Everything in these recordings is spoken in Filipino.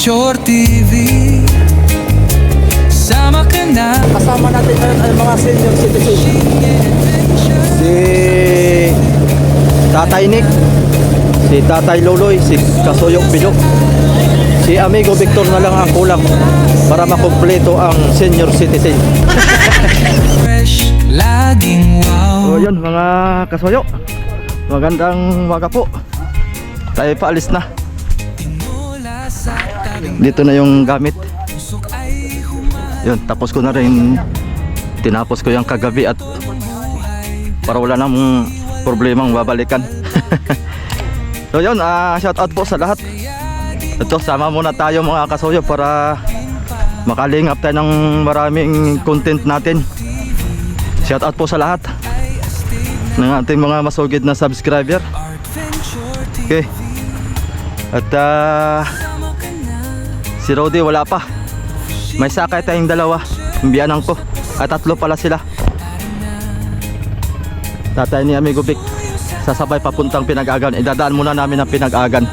Adventure TV. Sama ka na. Kasama natin ngayon ay mga senior citizen. Si Tatay Nick, si Tatay Loloy, si Kasoyok Bilok, si Amigo Victor na lang ang kulang para makumpleto ang senior citizen. Fresh, laging wow. So yun mga kasoyo, magandang umaga po. Tayo paalis na. Mula sa tabing Dito na yung gamit. pusok ay humay. Yun, tapos ko na rin. Tinapos ko yung kagabi at para wala nang problemang babalikan. So yun, shout out po sa lahat. Ito, sama muna tayo mga kasoyo para makalingap tayo ng maraming content natin. Shout out po sa lahat ng ating mga masugid na subscriber. Okay. At si Rodi wala pa. May sakay tayong dalawa, yung biyanang ko. At tatlo pala sila. Tatay ni Amigo Vic, sasabay papuntang Pinag-Agan. Idadaan muna namin ang Pinag-Agan.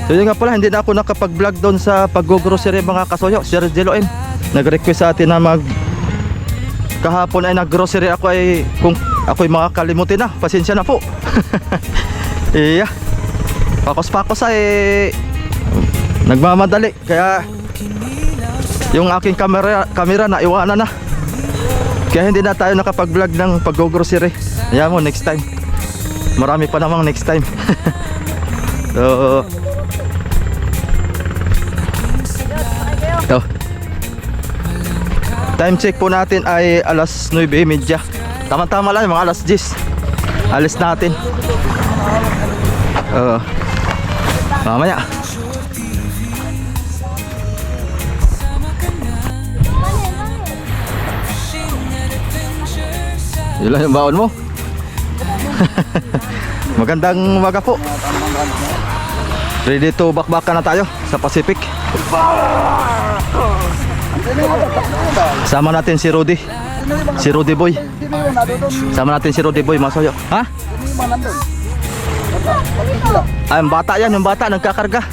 So yun nga pala, hindi na ako nakapag-vlog doon sa pag-grocery mga kasoyo. Si Regelo M nag-request sa atin na kahapon ay nag-grocery ako, ay kung ako'y makakalimutin na, pasensya na po. Iya, pakos-pakos ay nagmamadali, kaya yung aking camera na iwanan na, kaya hindi na tayo nakapag-vlog ng pag-grocery. Ayan mo, next time, marami pa namang next time. So ito, time check po natin ay alas 9:30. Tama-tama lang, mga alas 10 alis natin. Mamaya. Yun lang yung baon mo. Magandang umaga po. Ready to bakbakan na tayo sa Pacific. Sama natin si Rudy. Si Rudy Boy. Sama natin si Rudy Boy, masoyo. Ha? Ay, yung bata yan, yung bata nagkakarga.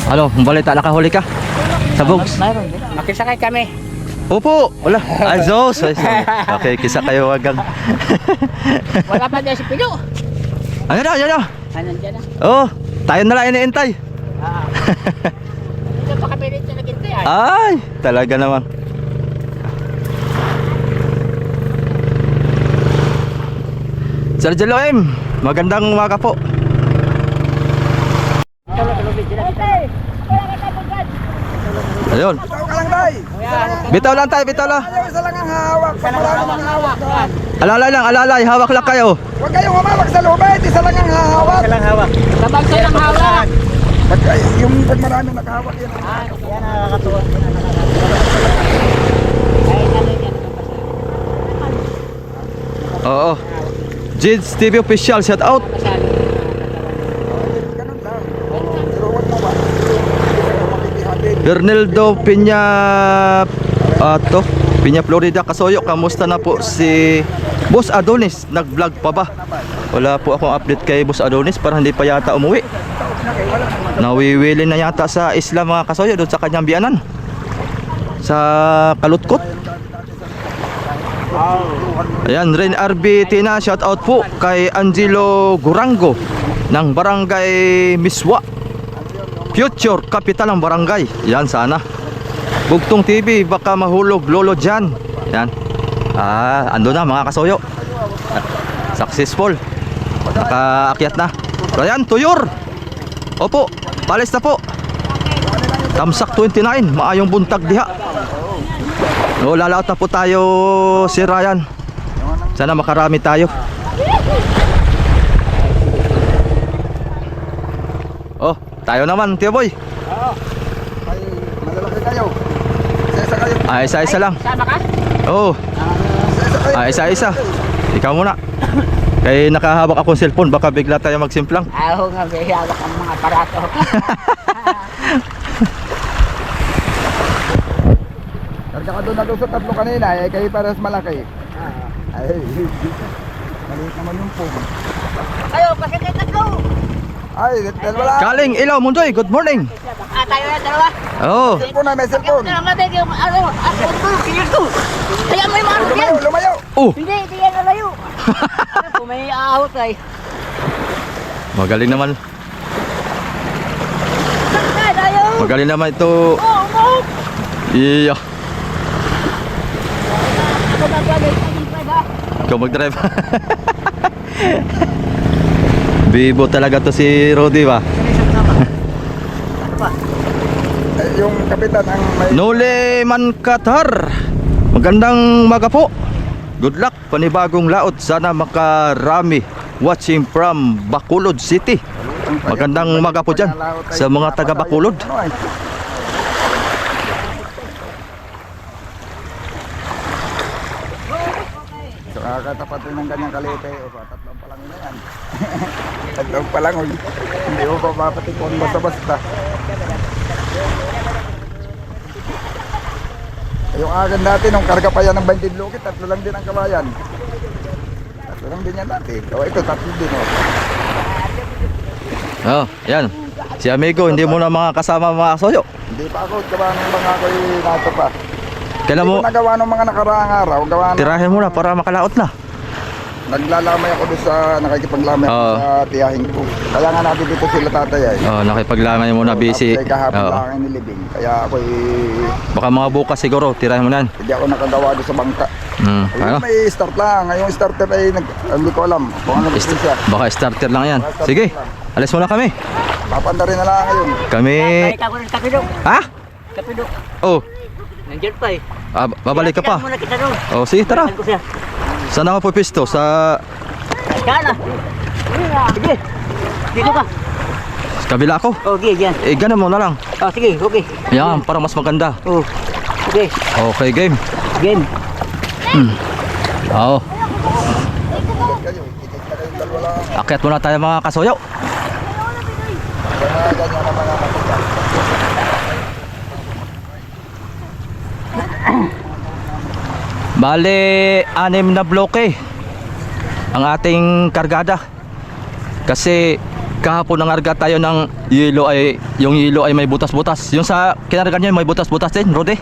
Ano, yung balita, nakahuli ka? Sa Bugs? Mayroon din. Makisakay kami. Opo, wala. Azos. Okay, kisa kayo wagang. Wala pa din si Pilo. Ano na, ano? Nandiyan na. Oh, tayo na lang iniintay. Ito pa kami rin sa naghintay ay. Ay, talaga naman. Sir Jeloem, magandang umaga po. Ayun. Bitaw lang tayo, bitaw lang. Isa lang ang hawak. Alalay lang, alalay, hawak lang kayo. Huwag kayong humawak sa lubid. Isa lang ang hawak. Sabag sa ng hawak. Yung pag marami nakahawak yan. Yan ang nakakatuwa. Ay, ano yan. Oo. Jids TV official, shout out. Ganun lang. Pero huwag mo ba? Makikihatid. Berneldo Piña Piña Florida, Kasoyo, kamusta na po si Boss Adonis? Nag-vlog pa ba? Wala po akong update kay Boss Adonis, para hindi pa yata umuwi. Nawiwili na yata sa isla mga kasoyo, doon sa kanyang biyanan sa Kalutkot. Ayan, Ren RB Tina, shout out po kay Angelo Gurango ng Barangay Miswa, future kapital ng barangay. Yan sana. Bugtong TV, baka mahulog lolo dyan. Yan. Ando na mga kasoyo. Successful. Nakaakyat na. Ayan, Tuyor. Opo, palis na po. Tamsak 29, maayong buntag diha. O, lalaot na po tayo, si Ryan. Sana makarami tayo. Oh, tayo naman, Tio Boy. Ay, malalaki kayo. Isa-isa kayo. Isa-isa lang. Sama ka? Oo. Isa-isa kayo. Isa-isa. Ikaw muna. Kaya nakahawak akong cellphone, baka bigla tayo magsimplang. Ako nga, may hawak ang mga aparato. Karga ka doon na doon sa tatlo kanina. Eh, kayo paras malaki. Ay, maliit naman yung phone. Kayo, kasi kayo tatlo. Ay, wala. Kaling Ilaw Mundoy, good morning. Tayo na dalawa. Oh, Cellphone na, may cellphone. Kaya naman tayo yung ano, kinil ko. Kaya may mga ano yan. Lumayo. oh, Hindi yan nalayo. Kung may ahot ay. magaling naman. Tayo. Magaling naman ito. Oh. Iya, Ako nagpalit. ikaw mag-drive. Bibo talaga to si Rudy ba? Yung kapitan ang may... Nole Man Qatar. Magandang maga po. Good luck, panibagong laot. Sana makarami watching from Bacolod City. Magandang maga po dyan sa mga taga Bacolod. Ano ay? So, kakatapat rin ng kanyang kalite. O, tatlong pa lang yun yan. Tatlong pa lang. Uy. Hindi mo pa mapatikon basta-basta. Yung akin dati, nung karga pa yan ng 20 blokit, tatlo lang din ang kabayan. Tatlo lang din yan dati. O, ito, tatlo din. O. Oh, yan. Si amigo, hindi mo na mga kasama mga kasoyo. Hindi pa ako, gawa ng mga ako'y nato pa. Kailan Hindi mo ko nagawa ng mga nakaraang araw. Gawa ng... tirahin mo na para makalaot na. Naglalamay ako doon sa nakikipaglamay ako Oo. sa tiyahing ko. Kaya nga natin dito sila tatay ay. Oh, nakipaglamay mo na busy. Tapos ay kahapon Oo. lang ang nilibing. Kaya ako'y Baka mga bukas siguro, tirahin mo na yan. hindi ako nakagawa doon sa bangka. Ayun, Ayun, may start lang. Ngayong starter ay hindi ko alam kung ano gusto siya. Baka starter lang yan. Sige, alis mo na kami. Papanda rin na lang ngayon. Kami... Balik ako ng kapidok. Ha? Kapidok. Oh, Nandiyan pa eh. babalik ka pa. Muna kita doon. Oh, sige, tara. Balikan ko siya. Saan ako pupisto? Sa Sana. Sige. Dito ka. kabila ako. Oh, sige, dyan. Ganun mo na lang. Oh, sige, okay. Yan, para mas maganda. Oh. Okay. Okay, game. Game. Oo. Kayo, ikit na kayong dalawa lang. Akyat muna tayo mga kasoyo. Kaya ganyan naman ang matigas. Bale, 6 na bloke ang ating kargada. Kasi kahapon nangarga tayo ng yelo ay yung yelo ay may butas-butas. Yung sa kinarga niyo may butas-butas din, Rode.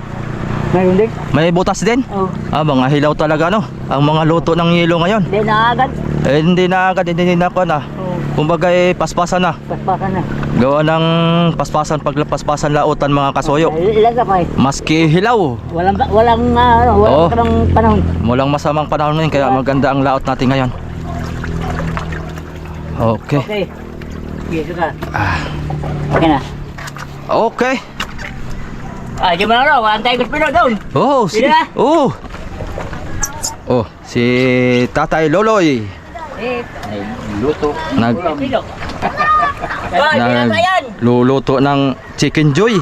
Mayroon din? May butas din. Oh. Mga hilaw talaga no. Ang mga luto ng yelo ngayon. Hindi na agad. Hindi na agad, hindi na ko na. Oh. Kumbaga paspasan na. Paspasan na. Gawa ng paspasan, paglapaspasan lautan mga kasoyo. Ilan ka pa eh? Maski hilaw. Walang Oo. panahon. Walang masamang panahon ngayon kaya maganda ang laot natin ngayon. Okay. Okay. Sige, suka. Okay na. Okay. Diyan mo na raw. Antay ko pino doon. Oh, si Sila? Oh. Oh, si Tatay Loloy Luto. nag Pino. Yan. luluto ng chicken joy.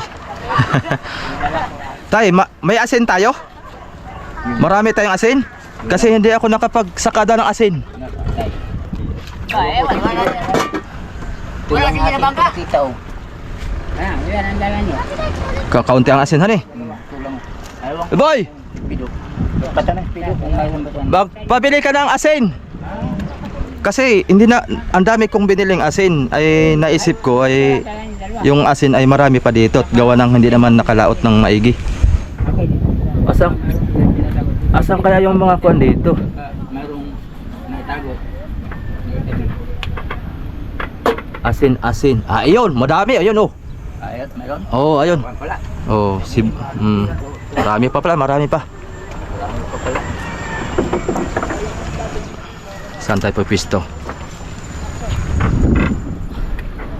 Tay, may asin tayo? Marami tayong asin? Kasi hindi ako nakapagsakada ng asin. Ewan. Wala sige na bangka. Yan ang dala niyo. Kakaunti ang asin, honey. Tulang. Ayaw. Boy, Pidok. Basta na pidok kung mayroon ba ito. pabili ka ng asin. Kasi hindi na, ang dami kong biniling asin ay naisip ko ay yung asin ay marami pa dito at gawa ng hindi naman nakalaot ng maigi. Asang kaya yung mga kuwan dito? Mayroong natago. Asin. Ayun, madami. Ayun, oh. Ayos, mayroon. Oh, ayun. Wala. Oh, marami pa pala, marami pa. Saan tayo pupisto?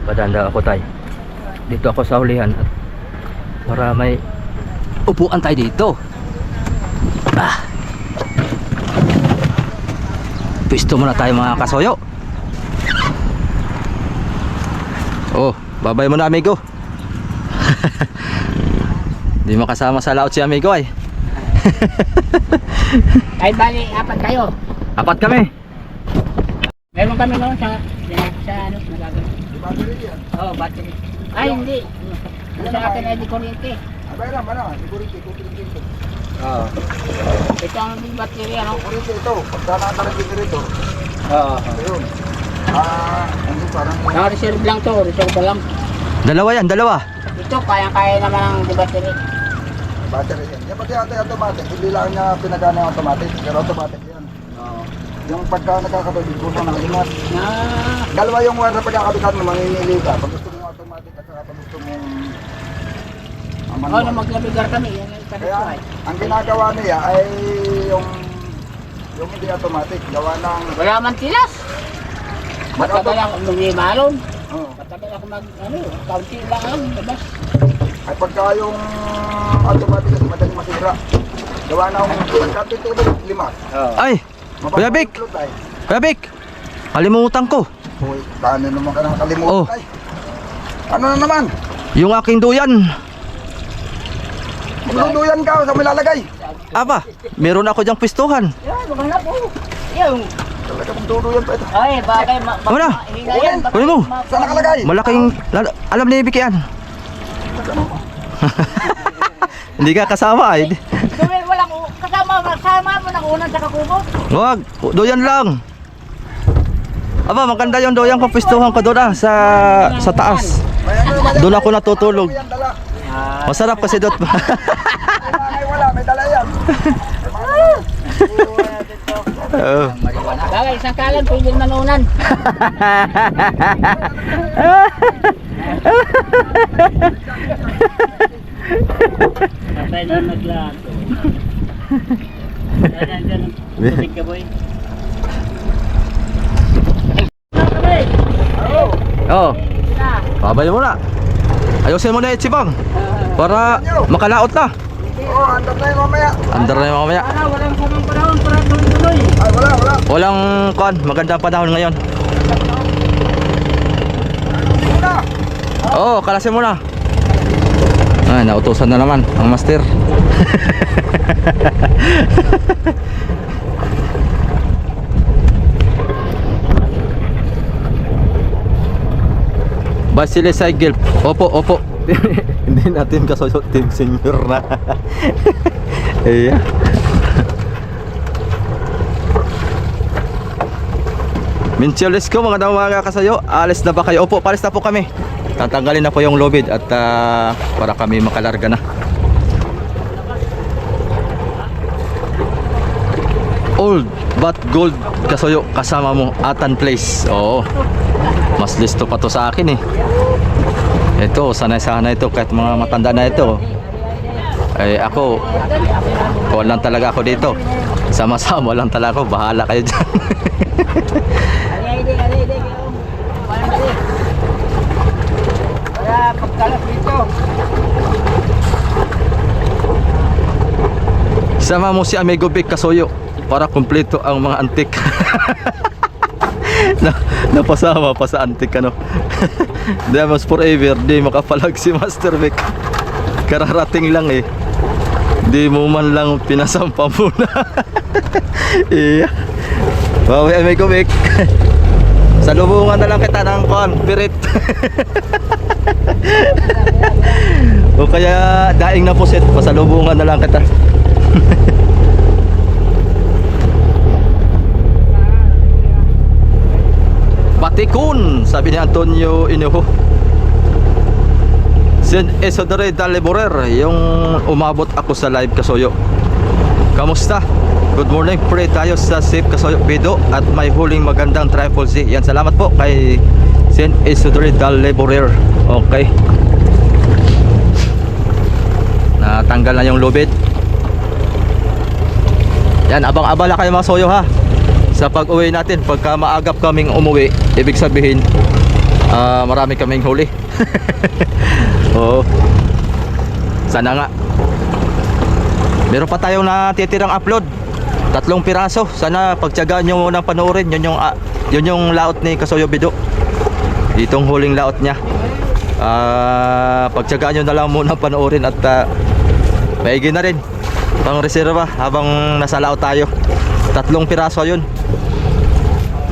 Padanda ako tayo. Dito ako sa hulihan. Para may upuan tayo dito. Pisto muna tayo mga kasoyo. Oh, babay mo na amigo. Di makasama sa laot si amigo ay. Ay bali, apat kayo. Apat kami. Meron kami noon sa ano, nagagawin. Oh, battery. Ay, hindi. Sa akin ay di kuryente. Abay lang, ano? Sigurity. Oo. Ito ang battery, ano? Kurite ito. Pagka nakatalag dito rito. Oo. Ayun. Hindi parang Naka-reserve lang to, reserve lang. Dalawa yan, dalawa. Ito, kaya-kaya naman ang di battery. battery yan. Yan pati ate automatic. Hindi lang niya pinagana yung automatic. Pero automatic yan. Oo. Yung pagka nagkakatulog ko ng ingat. Na, Dalawa yung wire na pagkakabitan mo, mamimili ka. Pag gusto mo yung automatic at saka pag gusto mo na maglabigar kami, yan ang Kaya kanito ay. ang ginagawa niya ay yung hindi automatic. Gawa ng Wala man tilas. Matagal ako mag-imalon. Oo. Matagal ako kaunti lang ang labas. Ay pagka yung automatic kasi madaling masira. Gawa ng pagkatitulog 5. Ay, Kuya Vic! Kuya Vic! Kalimutan ko. Uy, paano naman ka nakakalimutan Oh. ay? Ano na naman? Yung aking duyan. Magduduyan ka, saan mo ilalagay? Aba, meron ako diyang pistuhan. Yan, maghanap po. Yung, Talaga magduduyan pa ito. ay, bagay, Wala. hinga yan. baka Kunin mo. Saan nakalagay? Malaking, alam ni Vic yan. Hindi ka kasama ay. Gawin, walang kasama mo ng unan sa kakubot. Wag, doyan lang. Aba, maganda yung doyan ko, pistuhan ko doon sa taas. May ano naman yan? Doon ako natutulog. May dala. Masarap kasi doon. Ay wala, may dala yan. Oo. Bagay, isang kalan, pwede manunan. Patay na naglato. Tubig ka, boy. Oo. Babay mo na. Ayusin mo na yung sibang. Para makalaot na. Oo, andar na yun mamaya. Andar na yung mamaya. Sana, walang samang panahon para tuloy-tuloy. Ay wala. Walang kon, magandang panahon ngayon. Muna. Oo, kalasin mo na. Ay, nautusan na naman ang master. Basile Cycle. Opo, opo. Hindi natin kasoyo team senior na. Iya. Minchioles ko mga kasayo. Alis na ba kayo? Opo, palis na po kami. Tatanggalin na po yung lubid at para kami makalarga na. Old but gold kasoyo kasama mo Atan Place. Oo. Mas listo pa to sa akin eh. Ito, sanay-sanay ito kahit mga matanda na ito. Eh ako, kuwan lang talaga ako dito. Sama-sama lang talaga ako. Bahala kayo dyan. Alay. Parang dali. Kaya pagkalas dito. Sama mo si Amigo Vic Kasoyo para kumpleto ang mga antik. Napasama pa sa antik ano. Diamonds forever, di makapalag si Master Vic. Kararating lang eh. Di mo man lang pinasampa muna. Iya. Bawi Amigo Vic. Salubungan na lang kita ng pirit. O kaya daing na pusit, pasalubungan na lang kita. Batikon, sabi ni Antonio Inuho. San Isidore Daliborer, yung umabot ako sa live Kasoyo. Kamusta? Good morning, pray tayo sa safe Kasoyo video at may huling magandang triple Z. Yan, salamat po kay San Isidore Daliborer. Okay. Natanggal na yung lubid. Yan, abang-abala kayo mga soyo ha. Sa pag-uwi natin, pagka maagap kaming umuwi, ibig sabihin marami kaming huli. Oo. Sana nga. Meron pa tayong natitirang upload. 3 piraso. Sana pagtiyagaan nyo munang panoorin. Yun yung laot ni Kasoyo Bido. Itong huling laot niya. Pagtiyagaan nyo na lang munang panoorin. At maigi na rin pang reserva habang nasa laot tayo. 3 piraso yun.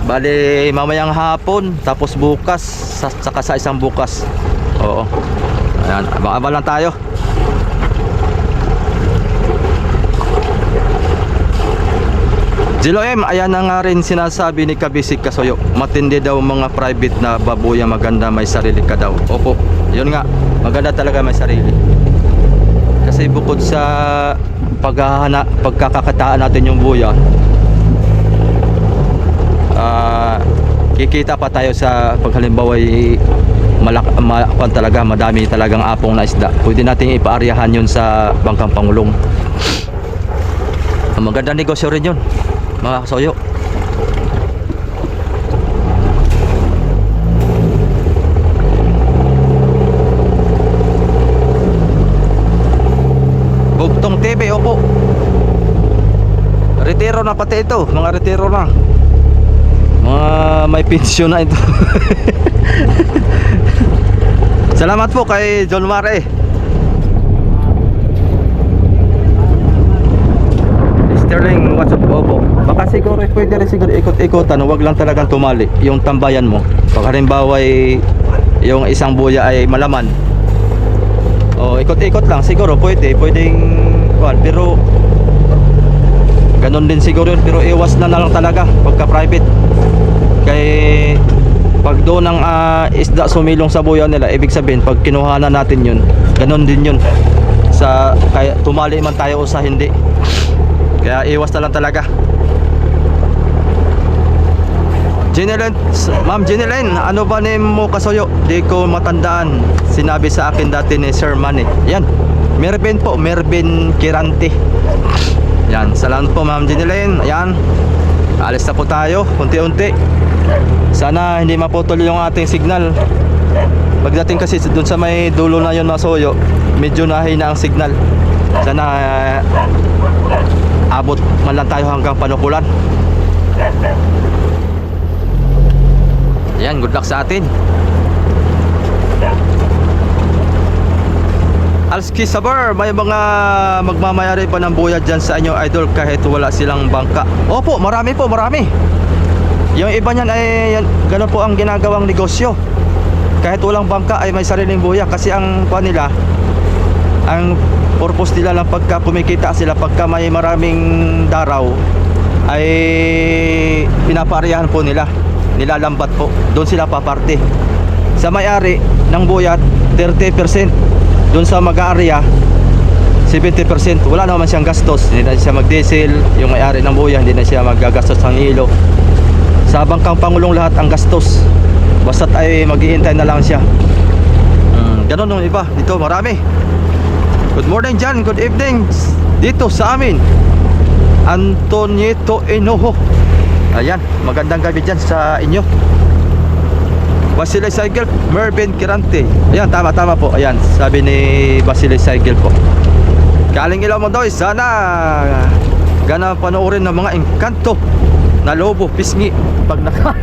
Bali mamayang hapon, tapos bukas, saka sa isang bukas. Oo. Ayan, abang-abang lang tayo. Jilo M, ayan na nga rin sinasabi ni Kabisik Kasuyo. Matindi daw mga private na babuya, maganda may sarili ka daw. Opo, yun nga, maganda talaga may sarili. Kasi bukod sa pagkakakitaan natin yung buya, kikita pa tayo sa paghalimbawa talaga, madami talagang apong na isda. Pwede natin ipaaryahan yun sa Bangkang Pangulong. Magandang negosyo rin yun, mga kasoyo. Bugtong TV, opo. Retiro na pati ito, mga retiro na. Mga may pensyon na ito. Salamat po kay John Mare. Sterling, what's up? Opo. Baka siguro pwede rin siguro ikot-ikotan, wag lang talagang tumali yung tambayan mo. Pag halimbawa yung isang buya ay malaman, o ikot-ikot lang siguro pwedeng pero ganon din siguro yun. Pero iwas na lang talaga pagka private, kay pag doon ang isda sumilong sa buya nila, ibig sabihin pag kinuhanan natin yun, ganon din yun sa, kaya tumali man tayo o sa hindi. Kaya iwas na lang talaga. Jeneline, Ma'am Jeneline, ano ba name mo kasoyo? Di ko matandaan. Sinabi sa akin dati ni Sir Manny. Yan, Mervin po, Mervin Kirante. Yan, salamat po Ma'am Jeneline. Ayan, alis na po tayo, unti-unti. Sana hindi maputol yung ating signal. Pagdating kasi dun sa may dulo na yun na soyo, medyo nahina ang signal. Sana abot man lang tayo hanggang Panukulan. Yan, good luck sa atin. Alski Sabar, may mga magmamayari pa ng buya dyan sa inyo, idol, kahit wala silang bangka. Opo, marami po, marami. Yung iba niyan ay gano'n po ang ginagawang negosyo. Kahit walang bangka ay may sariling buya. Kasi ang nila, ang purpose nila lang pagka kumikita sila, pagka may maraming daraw, ay pinapaaryahan po nila, nilalambat po, doon sila paparte. Sa may-ari ng buya 30%, doon sa mag-aarya 70%. Wala naman siyang gastos, hindi na siya mag-diesel. Yung may-ari ng buya, hindi na siya magagastos ng hilo. Sa Bangkang Pangulong lahat ang gastos, basta't ay mag-iintay na lang siya. Ganon yung iba, dito marami. Good morning dyan, good evening dito sa amin, Antonieta Enoho. Ayan, magandang gabi dyan sa inyo. Basile Cycle, Mervin Kirante. Ayan, tama po. Ayan, sabi ni Basile Cycle po. Kaling Ilaw mo daw, sana gana panoorin ng mga engkanto na lobo, pisngi pag naka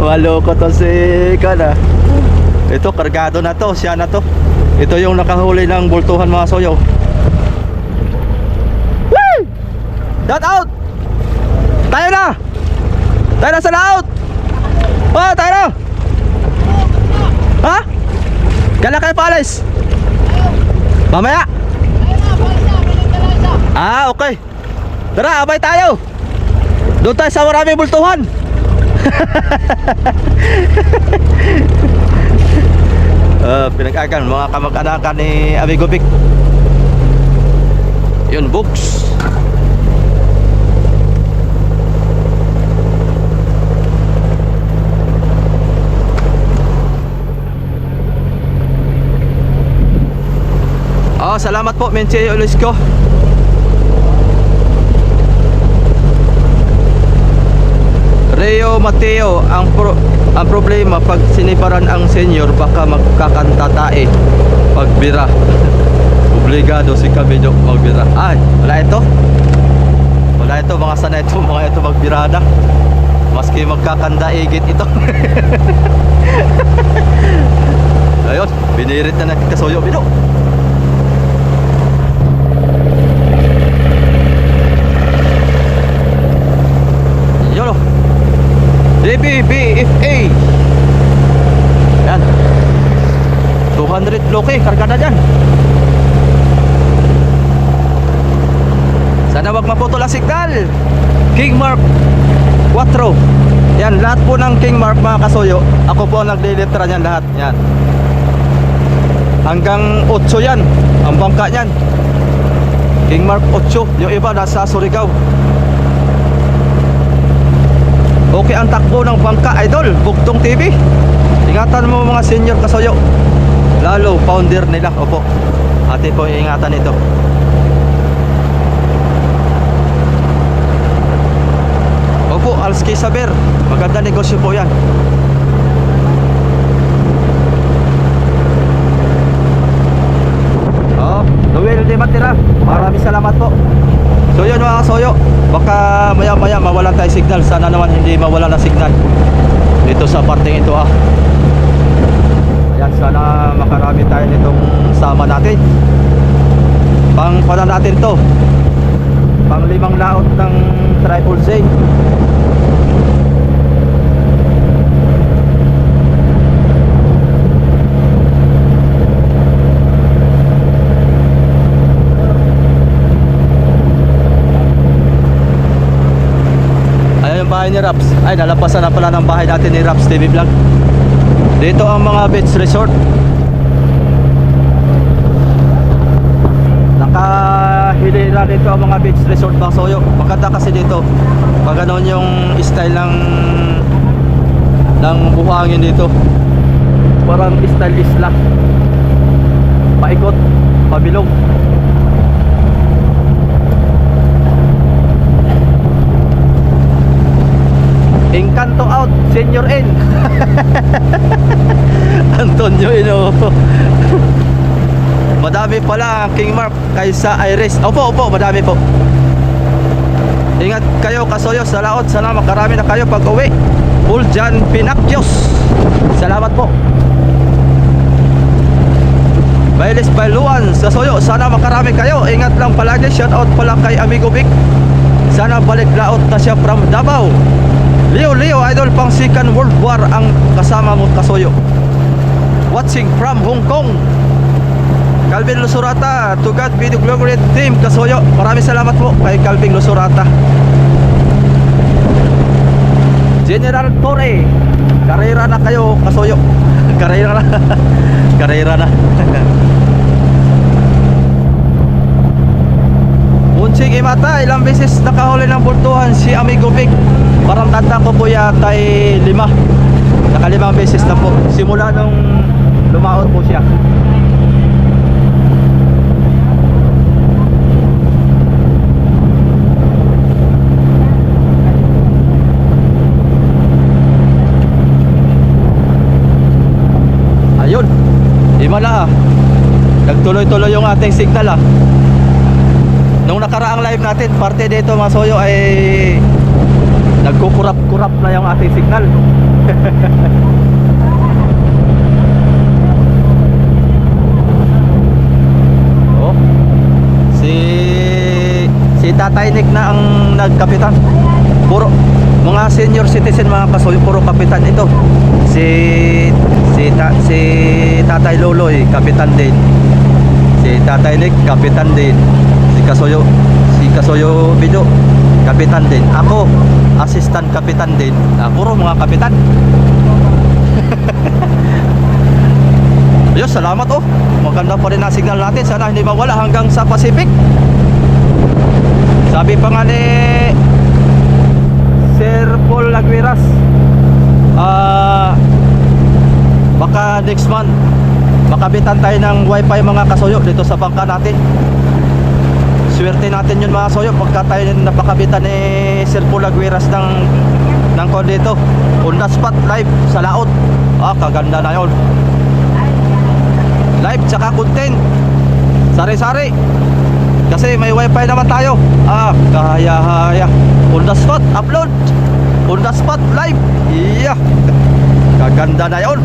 maloko to si Kana. Ito, kargado na to, siya na to. Ito yung nakahuli ng bultuhan mga soyo. Woo! Shout out! Tayo na! Tayo na sa laot! Oh, tayo na! Ha? Kailan kayo paalis? Mamaya? Ah, okay. Tara, abay tayo. Doon tayo sa maraming bultuhan. Pinag-agan mga kamag-anakan ni Amigo Vic. Yun, books. Salamat po, Menche Olisco. Reo Mateo, ang problema pag siniparan ang senior, baka magkakanta tae pagbira. Obligado si Kabidyo magbira. Ay, wala ito. Wala ito, mga sana ito, mga ito magbirada. Maski magkakanda igit ito. Ayun, binirit na nakikasuyo Bido. Yun o, DBBFA. Yan, 200 bloke, karga na dyan. Sana maputol ang signal. King Mark 4. Yan, lahat po ng King Mark mga kasuyo, ako po ang nagdilitra niyan lahat. Yan. Hanggang 8 yan, ang bangka niyan. King Mark 8, yung iba nasa Surigao. Okay ang takbo ng bangka, idol. Bugtong TV. Ingatan mo mga senior kasuyo. Lalo, founder nila. Opo. Atin po ingatan ito. Opo, Alski Saber. Maganda negosyo po yan. Oh, Noel de Matira. Maraming salamat po. So yun mga kasoyo, baka maya maya mawalan tayo signal. Sana naman hindi mawala na signal dito sa parteng ito ah. Ayan, sana makarami tayo nitong sama natin. Pang pana natin to, pang 5 laot ng Triple Z. Bahay ni Raps. Ay, nalapasan na pala ng bahay natin ni Raps TV Vlog. Dito ang mga beach resort. Nakahilera dito ang mga beach resort Bang Soyo. Maganda kasi dito pag ganon yung style ng buhangin dito. Parang style isla. Paikot, pabilog. Encanto out, Senior N. Antonio Ino. Madami pala ang King Mark kaysa Iris. Opo, madami po. Ingat kayo kasuyo sa laot. Sana makarami na kayo pag uwi. Uljan Pinakyos. Salamat po. Bailes Bailuan sa Soyo. Sana makarami kayo. Ingat lang palagi. Shout out pala kay Amigo Vic. Sana balik laot na siya from Davao. Leo, idol, pang second world war ang kasama mo kasuyo. Watching from Hong Kong. Calvin Lusurata, to God be the glory team kasuyo. Maraming salamat po kay Calvin Lusurata. General Torre, karera na kayo kasuyo. Karera na. Unching Imata, ilang beses nakahuli ng bultuhan si Amigo Vic. Parang tanda ko po yata ay 5. Naka-5 beses na po. Simula nung lumaot po siya. Ayun. Himala ah. Nagtuloy-tuloy yung ating signal ah. Nung nakaraang live natin, parte dito mga soyo ay nagkukurap-kurap na yung ating signal. Oh. Si Tatay Nick na ang nagkapitan. Puro mga senior citizen mga kasuyo, puro kapitan ito. Si Tatay Loloy, kapitan din. Si Tatay Nick, kapitan din. Si Kasuyo Bido, kapitan din. Ako, assistant kapitan din. Puro mga kapitan. Ayos, salamat oh. Maganda pa rin ang signal natin. Sana hindi mawala hanggang sa Pacific. Sabi pa nga ni Sir Paul Lagwiras, baka next month makabitan tayo ng wifi mga kasuyo dito sa bangka natin. Swerte natin yun mga soyo pagka tayo napakabitan ni Sir Paul Lagwiras ng call dito. On the spot, live sa laot. Kaganda na yun. Live tsaka content. Sari-sari. Kasi may wifi naman tayo. Kaya. On the spot, upload. On the spot, live. Iya. Kaganda na yun.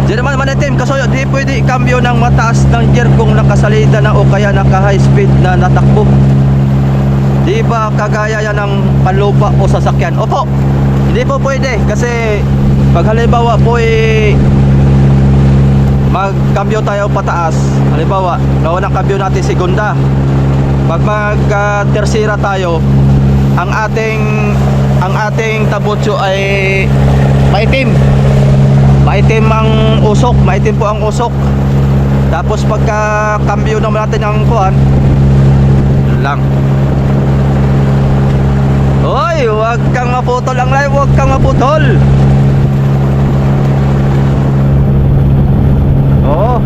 Di naman manitim kasuyo, di pwede ikambyo ng mataas ng gear kung nakasalida na o kaya naka high speed na natakbo. Di ba kagaya yan ng panlupa o sasakyan? Opo, hindi po pwede kasi pag halimbawa po magkambyo tayo pataas, halimbawa gawa ng kambyo natin segunda, pag mag tersira tayo, ang ating tabutso ay maitim ang usok, maitim po ang usok. Tapos pagka kambyo naman natin ng kuhan lang. Hoy, wag kang maputol ang live, wag kang maputol. Oo.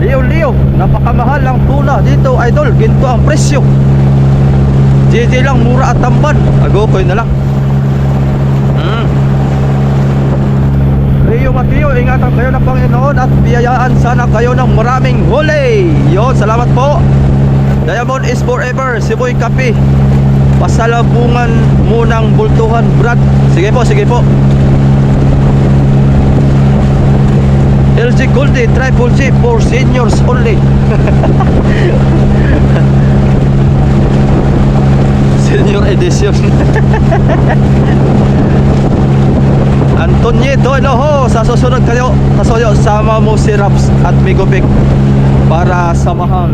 Liyo, napakamahal ang tuna dito, idol. Ginto ang presyo. JJ lang, mura at tamban. Agokoy na lang. Leo Mateo, ingatan kayo ng Panginoon at biyayaan sana kayo ng maraming huli. Yon, salamat po. Diamond is forever. Siboy Kape, pasalabungan munang bultuhan, Brad. Sige po, sige po. LG Goldie, Triple G for seniors only. Senior edition. Antonyito, ho, sa susunod kayo, kasoyo, sama mo si Raps at Migopik para samahan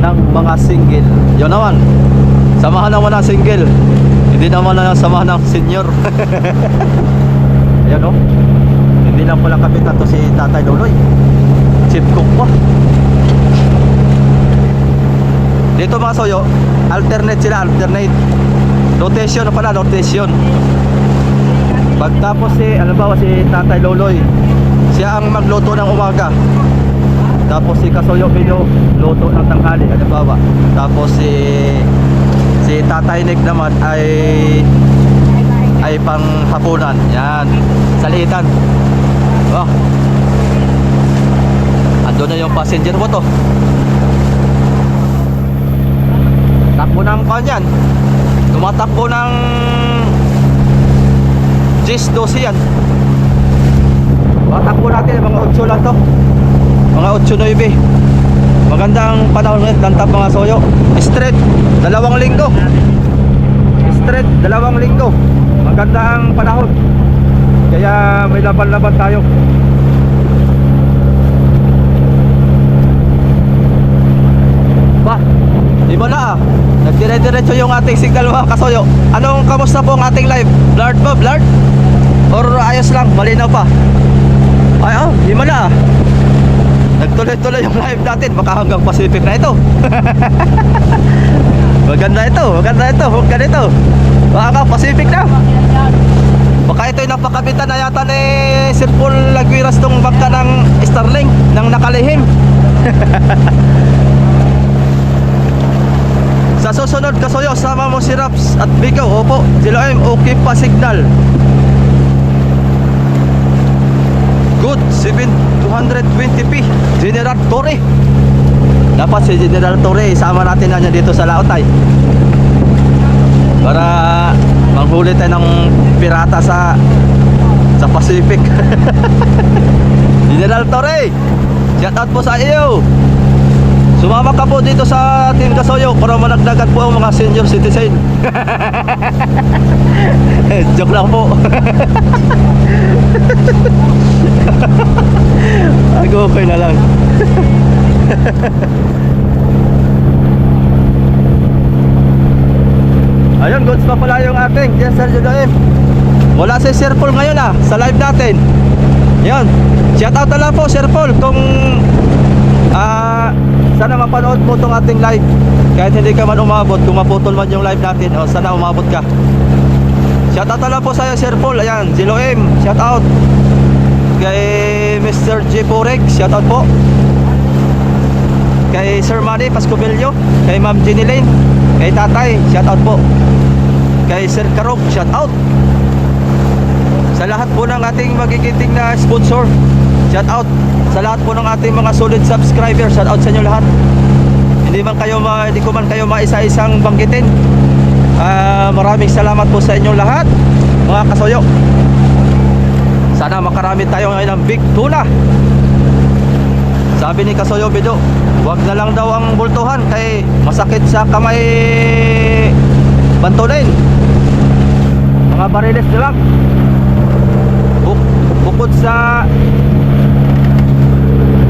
ng mga single. Yun naman, samahan naman ng single, hindi naman na samahan ng senior. Ayan, hindi lang pala kapitan to si Tatay Loloy, chief cook pa. Dito mga soyo, alternate sila, alternate rotation na pala, rotation. Pagtapos halimbawa si Tatay Loloy, siya ang magluto ng umaga, tapos si Kasoyo Video luto ng tanghali, halimbawa. Tapos si Tatay Nick naman ay panghapunan. Yan, salitan. Oh, ando na yung passenger mo to. Takbo ng kanyan, tumatakbo ng 10-12 yan. Matakbo natin mga 8 lang to, mga 8-9. Magandang panahon ngayon, lantap mga soyo. Straight 2 linggo, straight 2 linggo. Maganda ang panahon, kaya may laban-laban tayo. Ba, iba na nagdire-diretso yung ating signal mga kasoyo. Anong kamusta po ang ating live? Blurred ba? Blurred? Or ayos lang? Malinaw pa? Ay, iba na nagtuloy-tuloy yung live natin. Baka hanggang Pacific na ito. Maganda ito, maganda ito. Ganito, baka Pacific na. Baka ito yung napakabitan na yata ni Sir Paul Laguiras tong bangka ng Starling ng nakalihim. Sa susunod kasoyo, sama mo si Raps at Bigaw. Opo, Jiloem, okay pa signal. Good, 220p General Torre. Dapat si General Torre, sama natin na niya dito sa Laotay para manghuli tayo ng pirata sa Pacific. General Torre, shout out po sa iyo. Sumama ka po dito sa Team Kasoyo para managdagan po ang mga senior citizen. Joke lang po. Okay na lang. Ayun, goods pa pala yung ating Yes Sir Judoem. Wala si Sir Paul ngayon sa live natin. Yun, shout out na lang po Sir Paul kung sana mapanood mo itong ating live. Kahit hindi ka man umabot, kung maputol man yung live natin, sana umabot ka. Shout out na lang po sa'yo Sir Paul. Ayan, Jiloem, shout out. Kay Mr. J. Poreg, shout out po. Kay Sir Manny Pascobilio, kay Ma'am Jenny Lane, kay Tatay, shout out po. Kay Sir Karog, shout out. Sa lahat po ng ating magigiting na sponsor, shout out. Sa lahat po ng ating mga solid subscribers, shout out sa inyo lahat. Hindi ko man kayo maisa-isang banggitin. Maraming salamat po sa inyong lahat, mga kasoyo. Sana makarami tayo ngayon ng big tuna. Sabi ni Kasoyo Bido, wag na lang daw ang bultuhan kay masakit sa kamay bantunin. Mga bariles na lang.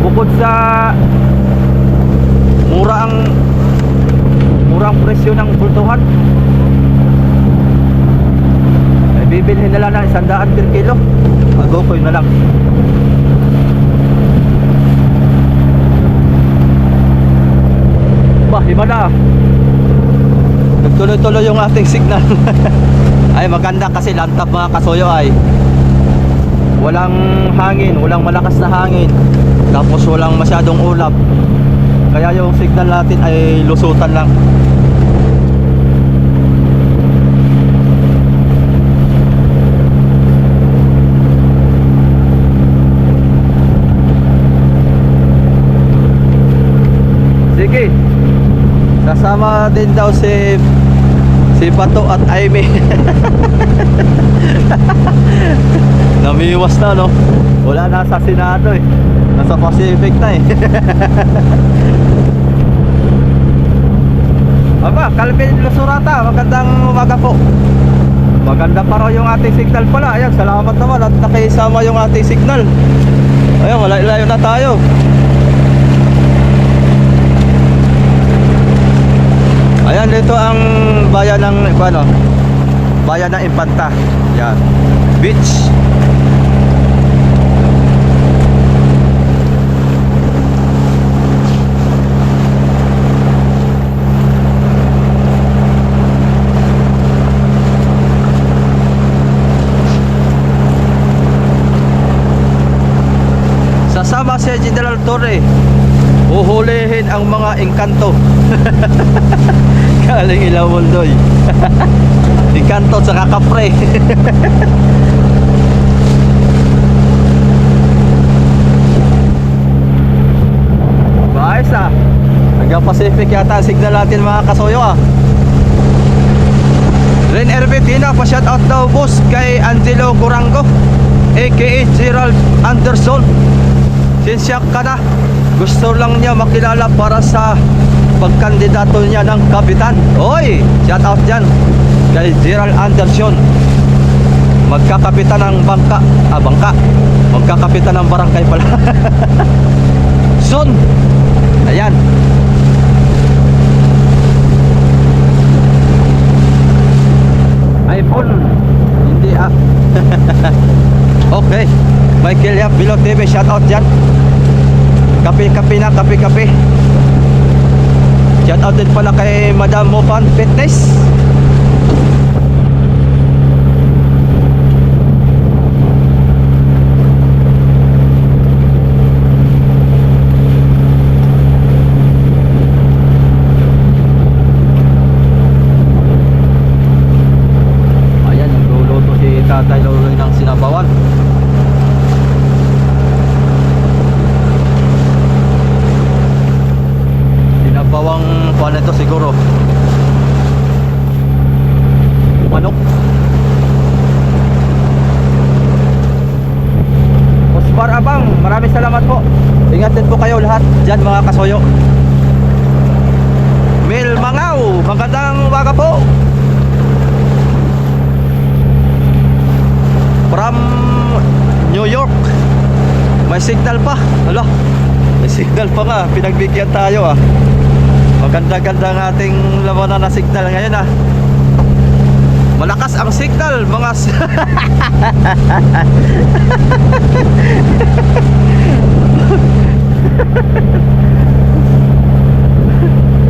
bukod sa murang presyo ng bultuhan, ay bibilhin nila ng 100 per kilo. Agokoy na lang. Bah, himala. Nagtuloy-tuloy yung ating signal. Ay maganda kasi lantap mga kasuyo, ay walang hangin, walang malakas na hangin, tapos walang masyadong ulap, kaya yung signal natin ay lusutan lang. Sige, kasama din daw si Pato at Aimee. Namiwas na, no? Wala na sa Senado eh. Nasa Pacific na eh. Aba, Calvin Lusurata, magandang umaga po. Maganda pa raw yung ating signal pala. Ayan, salamat naman at nakisama yung ating signal. Ayan, malayo na tayo. Ayan, dito ang bayan ng bayan ng Infanta. Yan, beach. Sasama si General Torre, uhulihin ang mga engkanto. Galing Ilawondoy. Engkanto sa kakapre. Baayos ah. Hanggang Pacific yata ang signal natin mga kasuyo ah. Ren Erbetina, pa-shoutout daw boss kay Angelo Gurango aka Gerald Anderson. Sinsyak ka na, gusto lang niya makilala para sa pagkandidato niya ng kapitan. Oy, shout out dyan kay Gerald Anderson. Magkakapitan ng bangka. Magkakapitan ng barangay pala. Son. Ayan. iPhone. Hindi ah. Okay. Michael Yap, Bilo TV, shout out dyan. Kape-kape na, kape-kape. Shout out din pala kay Madam Mopan Fitness. Ayan, nagluluto si Tatay Loloy ng sinabawan. Bawang kuan ito siguro manok. Osmar Abang, maraming salamat po. Ingat din po kayo lahat dyan mga kasuyo. Mil Mangaw, magandang umaga po. From New York. May signal pa. Hala, may signal pa nga. Pinagbigyan tayo ah. Maganda-ganda ang ating labanan na signal ngayon ah. Malakas ang signal mga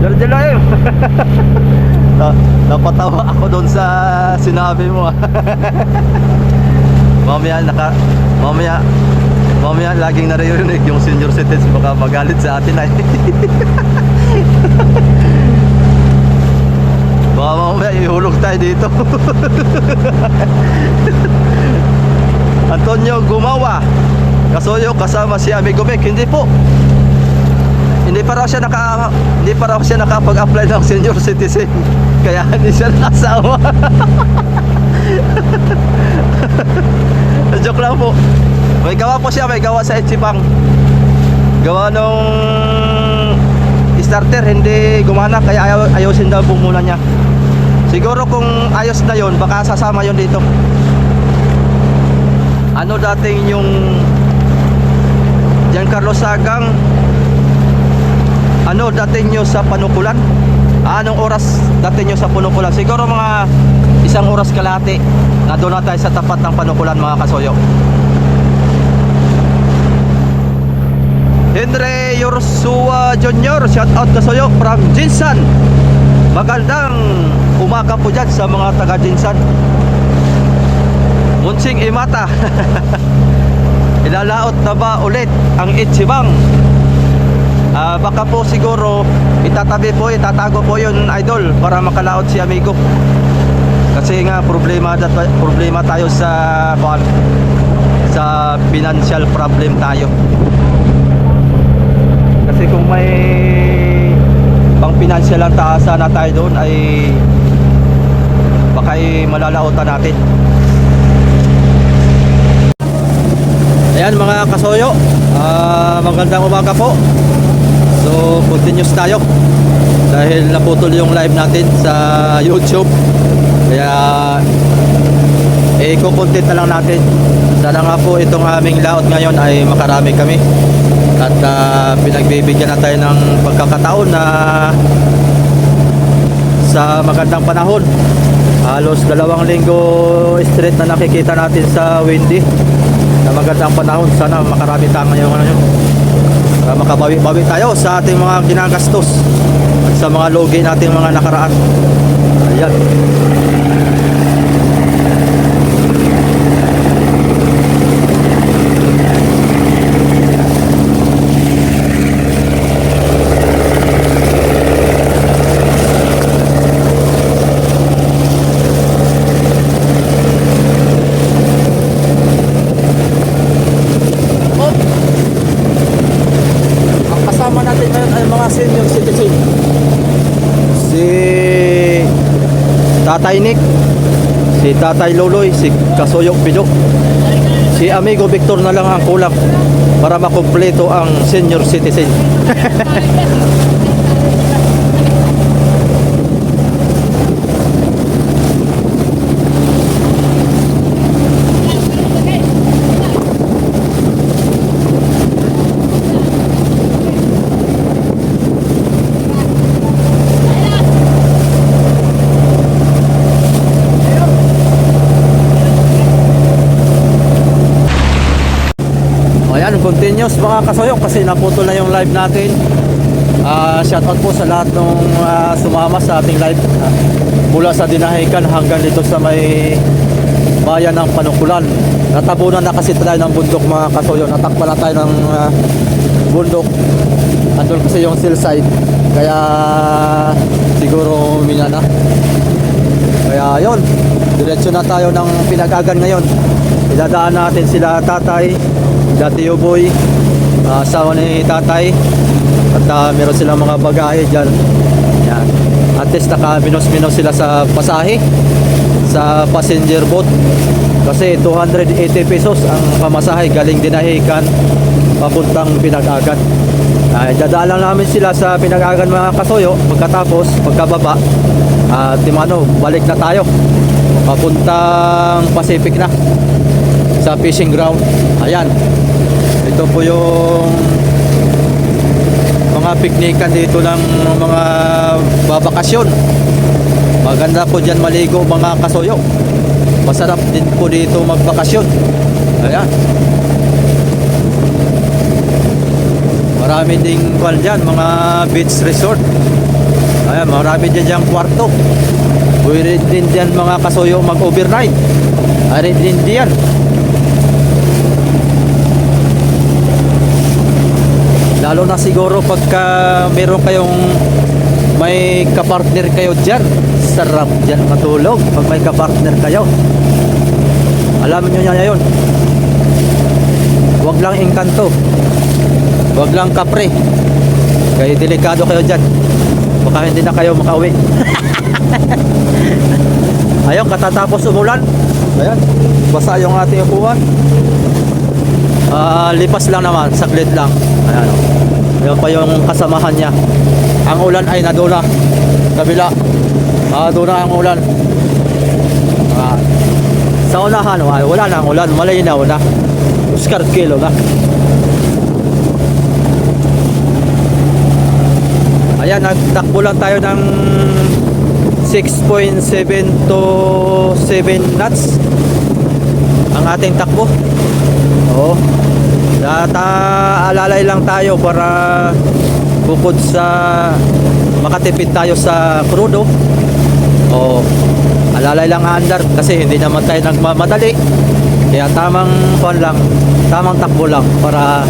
Jarjalayo. Napatawa ako doon sa sinabi mo ah. Mamaya laging naririnig yung senior citizens, baka magalit sa atin ay. Baka mamaya ihulog tayo dito. Antonio Gumawa, kasuyo kasama si Amigo Mek. Hindi po. Hindi pa raw siya nakapag-apply ng senior citizen. Kaya hindi siya nakasawa. Joke lang po. May gawa po siya, may gawa sa Echibang. Gawa nung starter hindi gumana, kaya ayusin daw po muna niya. Siguro kung ayos na yon, baka sasama yon dito. Ano dating yung Giancarlo Sagang, ano dating nyo sa Panukulan? Anong oras dating nyo sa Panukulan? Siguro mga 1 oras kalahati na doon na tayo sa tapat ng Panukulan, mga kasuyo. Henry Yorsua Jr. Shout out kasuyo from Jinsan. Magandang umaga po dyan sa mga taga Jinsan. Munsing Imata. Ilalaot na ba ulit ang Ichibang? Baka po siguro itatago po yun, idol, para makalaot si amigo. Kasi nga problema tayo sa financial problem tayo. Kasi kung may pang financial ang taasa na tayo doon, ay baka malalaotan natin. Ayan mga kasoyo, magandang umaga po. So continuous tayo dahil naputol yung live natin sa YouTube. Kaya i-content na lang natin. Sana nga po itong aming laot ngayon ay makarami kami. At pinagbibigyan na tayo ng pagkakataon na sa magandang panahon. Halos 2 linggo straight na nakikita natin sa windy na magandang panahon. Sana makarami tayo ngayon para makabawi-bawi tayo sa ating mga ginagastos at sa mga logi nating mga nakaraan. Ayan. Senior citizen, si Tatay Nick, si Tatay Loloy, si Kasoyok Pidok, si Amigo Victor na lang ang kulang para makumpleto ang senior citizen. Continuous mga kasoyok kasi naputol na yung live natin. Shout out po sa lahat ng sumama sa ating live mula sa Dinahican hanggang dito sa may bayan ng Panukulan. Natabunan na kasi tayo ng bundok mga kasoyok. Natakpan na tayo ng bundok. Andun kasi yung hillside, kaya siguro mina na. Kaya yun, diretso na tayo ng Pinag-agan ngayon. Idadaan natin sila tatay, dati Uboy, asawa ni tatay, at meron silang mga bagahe dyan. Yan. At least naka-minus-minus sila sa pasahe sa passenger boat kasi 280 pesos ang pamasahe galing Dinahican papuntang Pinag-agan. Dadaan lang namin sila sa Pinag-agan mga kasoyo. Pagkababa balik na tayo papuntang Pacific na sa fishing ground. Ayan, ito po yung mga piknikan dito ng mga babakasyon. Maganda po dyan maligo mga kasoyo. Masarap din po dito magbakasyon. Ayan, marami ding dyan mga beach resort. Ayan, marami dyan kwarto. Pwede din dyan mga kasoyo mag-overnight. Ari din dyan. Lalo na siguro pagka meron kayong may kapartner kayo dyan, sarap dyan matulog pag may kapartner kayo. Alam nyo niya yun. Huwag lang engkanto, huwag lang kapre, kaya delikado kayo dyan, baka hindi na kayo makauwi. Ayun, katatapos umulan. Ayan, basa yung ating upuan. Lipas lang naman, saglit lang. Ayan, yun pa yung kasamahan niya. Ang ulan ay nadula kabila. Nadula ang ulan. Sa unahan, wala na ang ulan, malinaw na. Oscar kilo na. Ayan, nagtakbo lang tayo ng 6.7 to 7 knots ang ating takbo. Oo. Alalay lang tayo para bukod sa makatipid tayo sa krudo. Oo. Alalay lang andar kasi hindi naman tayo nagmamadali. Kaya tamang takbo lang para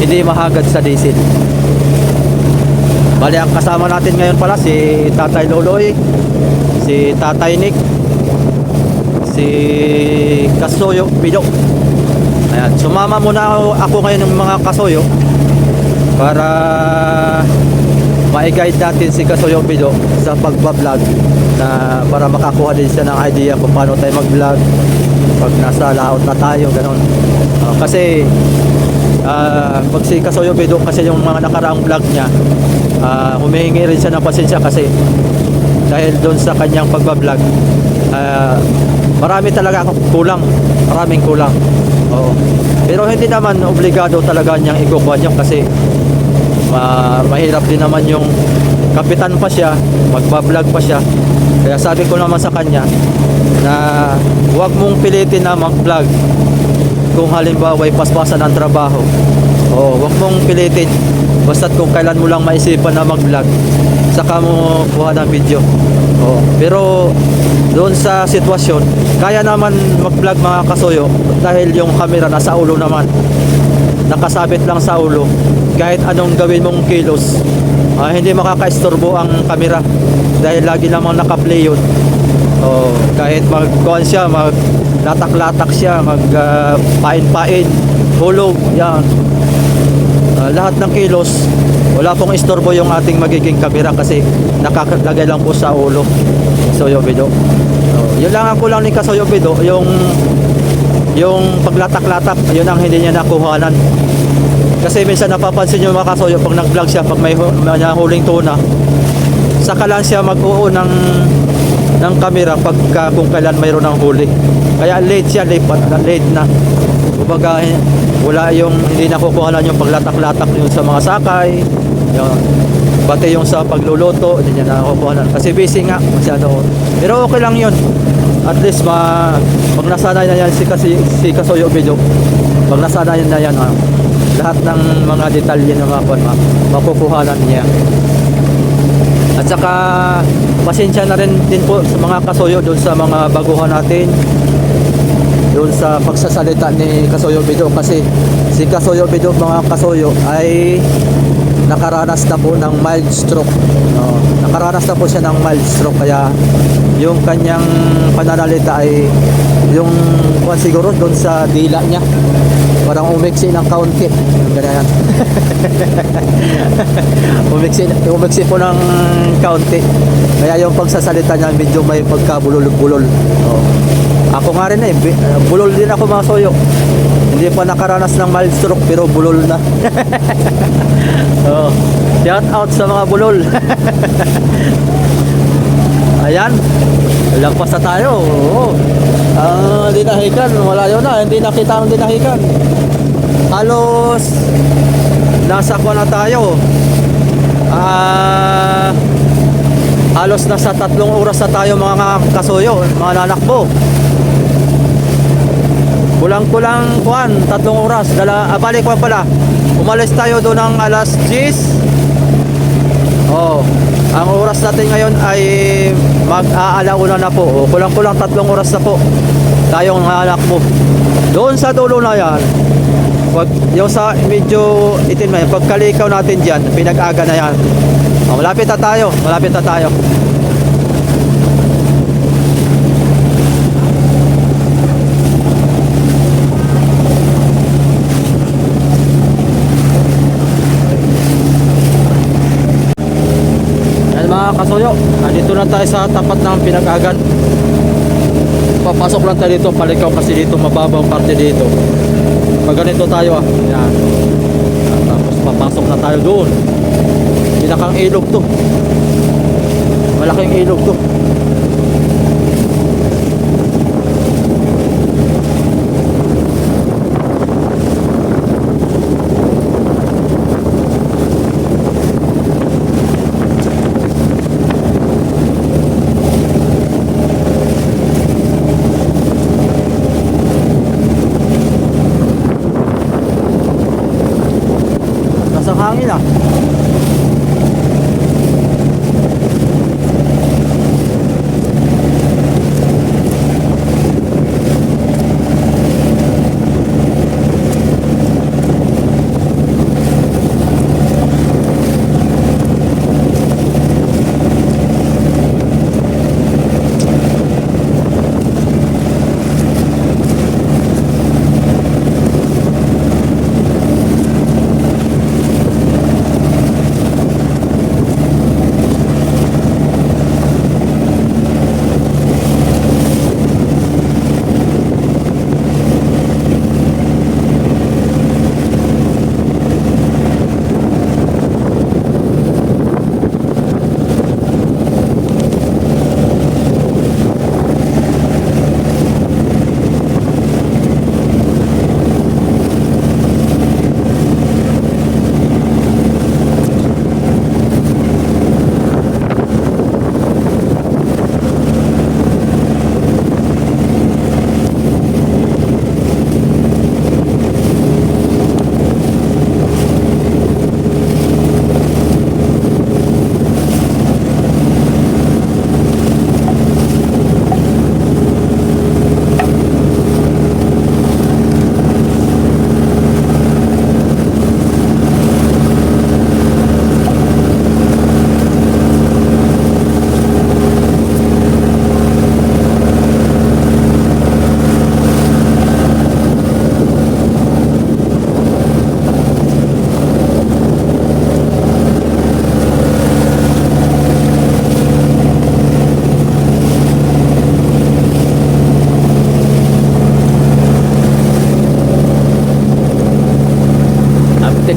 hindi mahagad sa diesel. Bali, ang kasama natin ngayon pala si Tatay Loloy, si Tatay Nick, si Kasoyo Pido. Ayan, sumama muna ako ngayon ng mga Kasoyo para ma-guide natin si Kasoyo Pido sa pagbablog, na para makakuha din siya ng idea kung paano tayo mag-vlog pag nasa laot na tayo, gano'n. Kasi pag si Kasoyo Pido, kasi yung mga nakaraang vlog niya, humihingi rin siya ng pasensya kasi dahil doon sa kanyang pagbablog, marami talaga maraming kulang. Oo. Pero hindi naman obligado talaga niyang ikukuha niyo kasi mahirap din naman yung kapitan pa siya, magbablog pa siya. Kaya sabi ko naman sa kanya na huwag mong pilitin na mag-vlog kung halimbawa ay paspasan ang trabaho. Huwag mong pilitin. Basta't kung kailan mo lang maisipan na mag-vlog, saka mo kuha ng video. Pero doon sa sitwasyon, kaya naman mag-vlog mga Kasoyo dahil yung camera nasa ulo naman, nakasabit lang sa ulo. Kahit anong gawin mong kilos, hindi makakaistorbo ang camera dahil lagi namang nakaplay yun. Kahit magkuhan siya, maglatak-latak siya, magpain-pain, hulog, yan. Lahat ng kilos, wala pong istorbo yung ating magiging camera kasi nakakalagay lang po sa ulo. Kasoyo Pido. Yun lang ang kulang ni Kasoyo Pido, yung paglatak-latak, yun ang hindi niya nakuhanan. Kasi minsan napapansin nyo mga Kasoyo, pag nag-vlog siya, pag may huling tuna, saka lang siya mag-uo ng camera pagka kung kailan mayroon ng huli. Kaya late na. Kumbaga, wala yung hindi nakukuhanan yung paglatak-latak yung sa mga sakay, yung pati yung sa pagluluto, hindi niya nakukuhanan kasi busy nga masyado. Pero okay lang yun, at least pag nasanay na yan si Kasoyo Pido, pag nasanay na yan, lahat ng mga detalye na makukuhanan niya. At saka pasensya na rin din po sa mga Kasoyo doon sa mga baguhan natin doon sa pagsasalita ni Kasoyo Pido, kasi si Kasoyo Pido mga Kasoyo ay nakaranas na po ng mild stroke. Nakaranas na po siya ng mild stroke, kaya yung kanyang pananalita ay yung siguro doon sa dila niya parang umiksi ng kaunti, ganyan. umiksi po ng kaunti, kaya yung pagsasalita niya medyo may pagkabulol-bulol. Ako nga rin bulol din ako mga Soyo. Hindi pa nakaranas ng mild stroke pero bulol na. Shout out sa mga bulol. Ayan, lagpas na tayo. Dinahikan, malayo na, hindi nakita ang dinahikan. Halos nasa ko na tayo. Halos nasa 3 oras na tayo mga Kasoyo, mga nanakbo. Kulang-kulang 3 oras. Balik ko pala. Umalis tayo doon ng alas 10. Ang oras natin ngayon ay mag-aalauna na po. Kulang-kulang 3 oras na po tayong nanakbo. Doon sa dulo na yan, yung sa medyo itin na yan, pagkalikaw natin dyan, pinag-aga na yan. Malapit na tayo. Mga Kasoyo, nandito na tayo sa tapat ng pinag-agan. Papasok lang tayo dito, palikaw kasi dito mababang parte dito. Pag ganito tayo yan. Tapos papasok na tayo doon. Pinakang ilog to, malaking ilog to. na.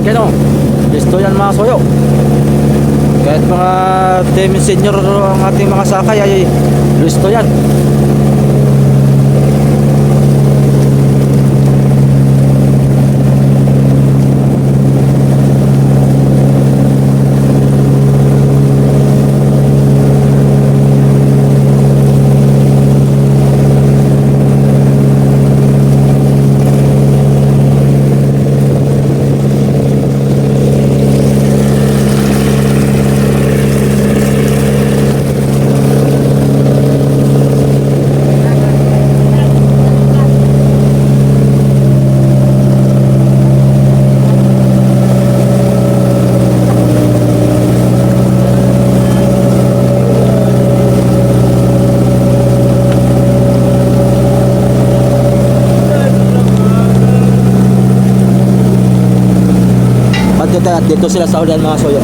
Kano, gusto yan mga soyo. Kahit mga team senior ang ating mga sakay ay gusto yan. At dito sila sa ulan mga soyo.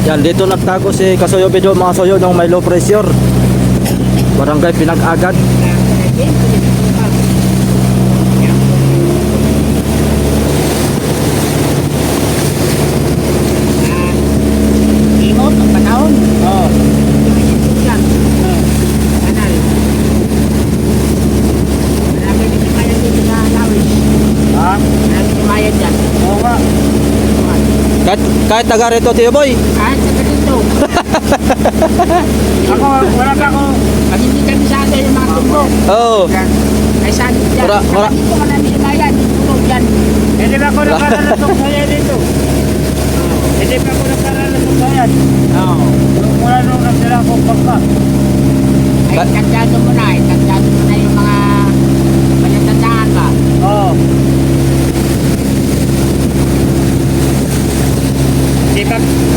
Yan, dito nagtago si Kasoyo Bido mga soyo nung may low pressure. Barangay Pinag-Agad. Imot, ang panahon. Oo. Yan. Kanal. Marami din kumayan dito sa Lawis. Ha? Marami kumayan dyan. Oo nga. Kahit taga rito, Tiyo Boy. Kahit sa ganito. Ako, wala ka ako. Pag hindi kami sa atin yung mga tumbok. Oo. Ay saan dyan. Dito ka namin sumayan. Tulog dyan. Hindi ba ako nakaralasok kaya dito? Hindi ba ako nakaralasok kaya? Oo. Mula nung nasila akong bangka. Ay, tagdado mo na. Tagdado mo na yung mga palatandaan ba? Oo.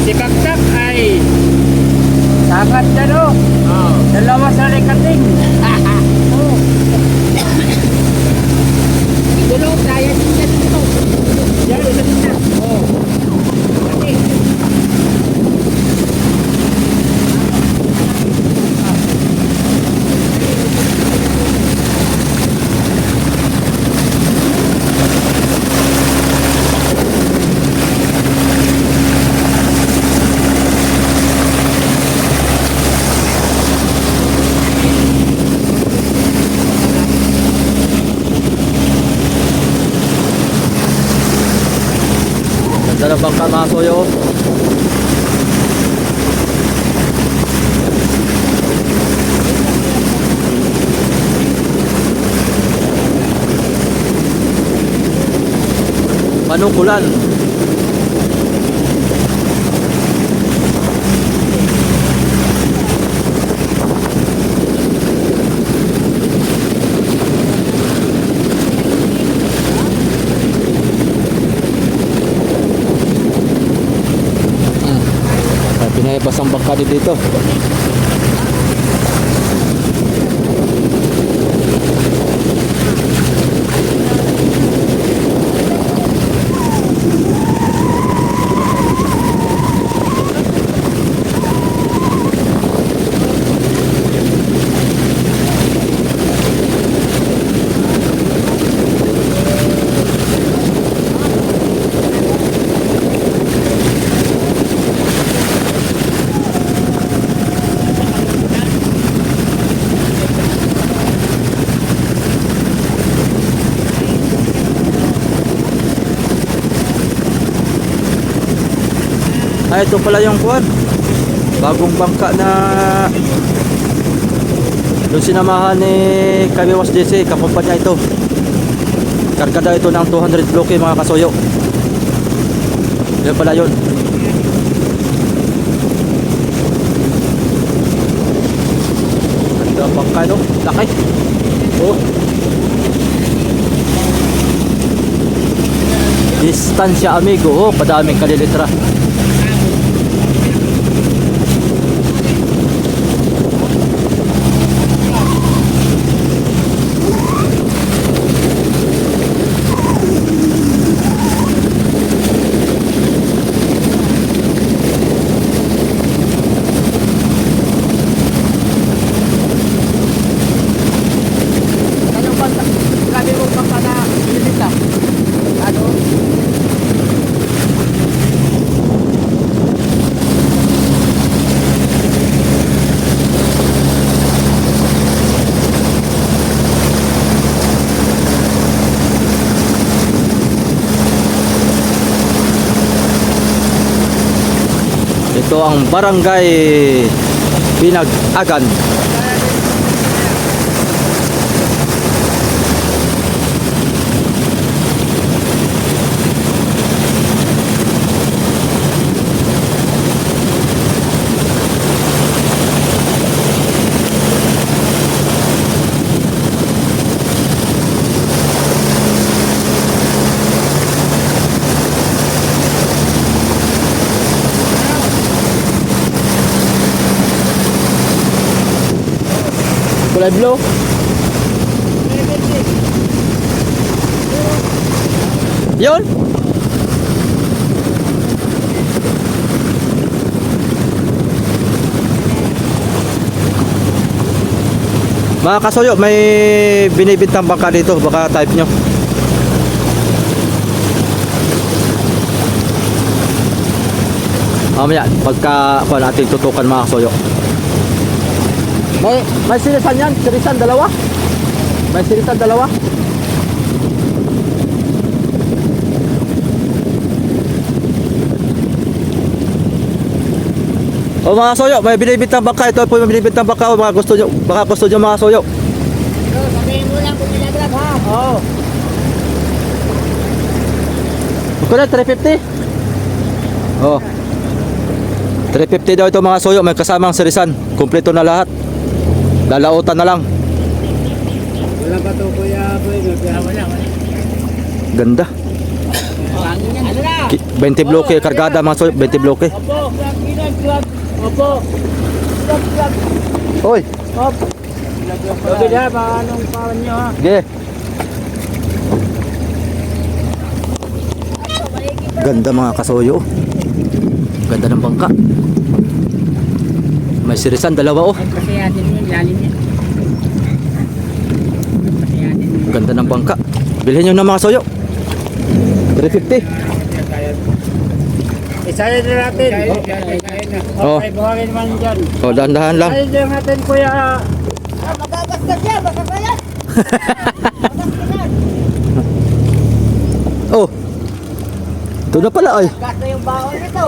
Si Bagsak ay sagat na no? Oo. Dalawa sa likating. Oo. Igulo, kaya din na dito. Yan, ito din na. Oo. Kasi. mga soyo. Panukulan. Pinayabas ang bangka dito. Ay, ito pala yung kuwan. Bagong bangka na doon sinamahan ni Kabiwas JC, kakumpanya ito. Kargada ito ng 200 bloke mga kasoyo. Yan pala yun. Ganda ang bangka, no? Laki. Oh. Distansya amigo. Oh, padaming kalilitra. Ito ang Barangay Pinag-agan. Kulay blue. Yun. Mga kasoyo, may binibintang bangka dito, baka type nyo. Mamaya, pagka natin tutukan mga kasoyo. May sirisan yan, sirisan dalawa. May sirisan dalawa. O mga soyo, may binibintang bangka. Ito po yung binibintang bangka. Baka gusto nyo mga soyo. Sabihin mo lang kung nilagrab ha. Oo. Kulit, 350? Oh. 350 daw ito mga soyo. May kasamang sirisan. Kumpleto na lahat. Lalautan na lang. Wala pa to kuya boy. Wala. Ganda. Ano na? 20 bloke kargada mga soyo. 20 bloke. Opo. Opo. Hoy. Op. Sabi na ba anong pawan nyo ha? Sige. Ganda mga kasoyo. Ganda ng bangka. May sirisan dalawa oh. Pasiyatin mo, lalim yan. Pasiyatin mo. Ganda ng bangka. Bilhin nyo na mga soyo. 350. Isayin na natin. Oh. Okay, buhangin man dyan. Oh, dahan-dahan lang. Isayin na natin kuya. Magagastos yan, baka kaya. Oh. Ito na pala ay. Gasto yung baon nito.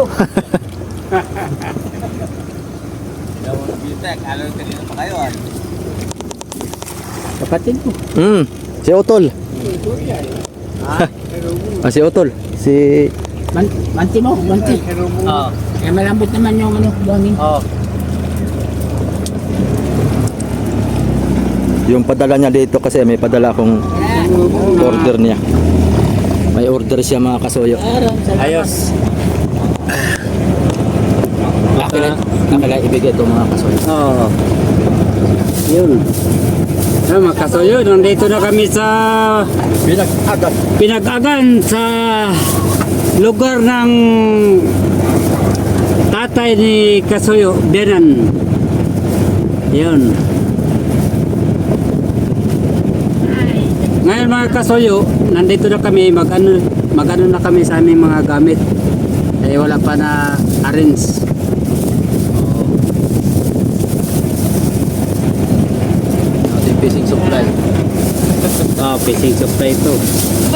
Kapatid ko. Si Otol. Si Otol. Si Manti mo, manti. Oo. Eh, malambot naman yung ano, buhangin. Oo. yung padala niya dito kasi may padala akong order niya. May order siya mga kasuyo. Ayos. Nakala ibigay ito mga kasuyo. Oo. Yun. Mga kasuyo, nandito na kami sa Pinag-agan sa lugar ng tatay ni Kasuyo, Benan. Yun. Ngayon mga Kasuyo, nandito na kami, mag-ano na kami sa aming mga gamit. Eh wala pa na arrange. Ating fishing supply. Fishing supply ito.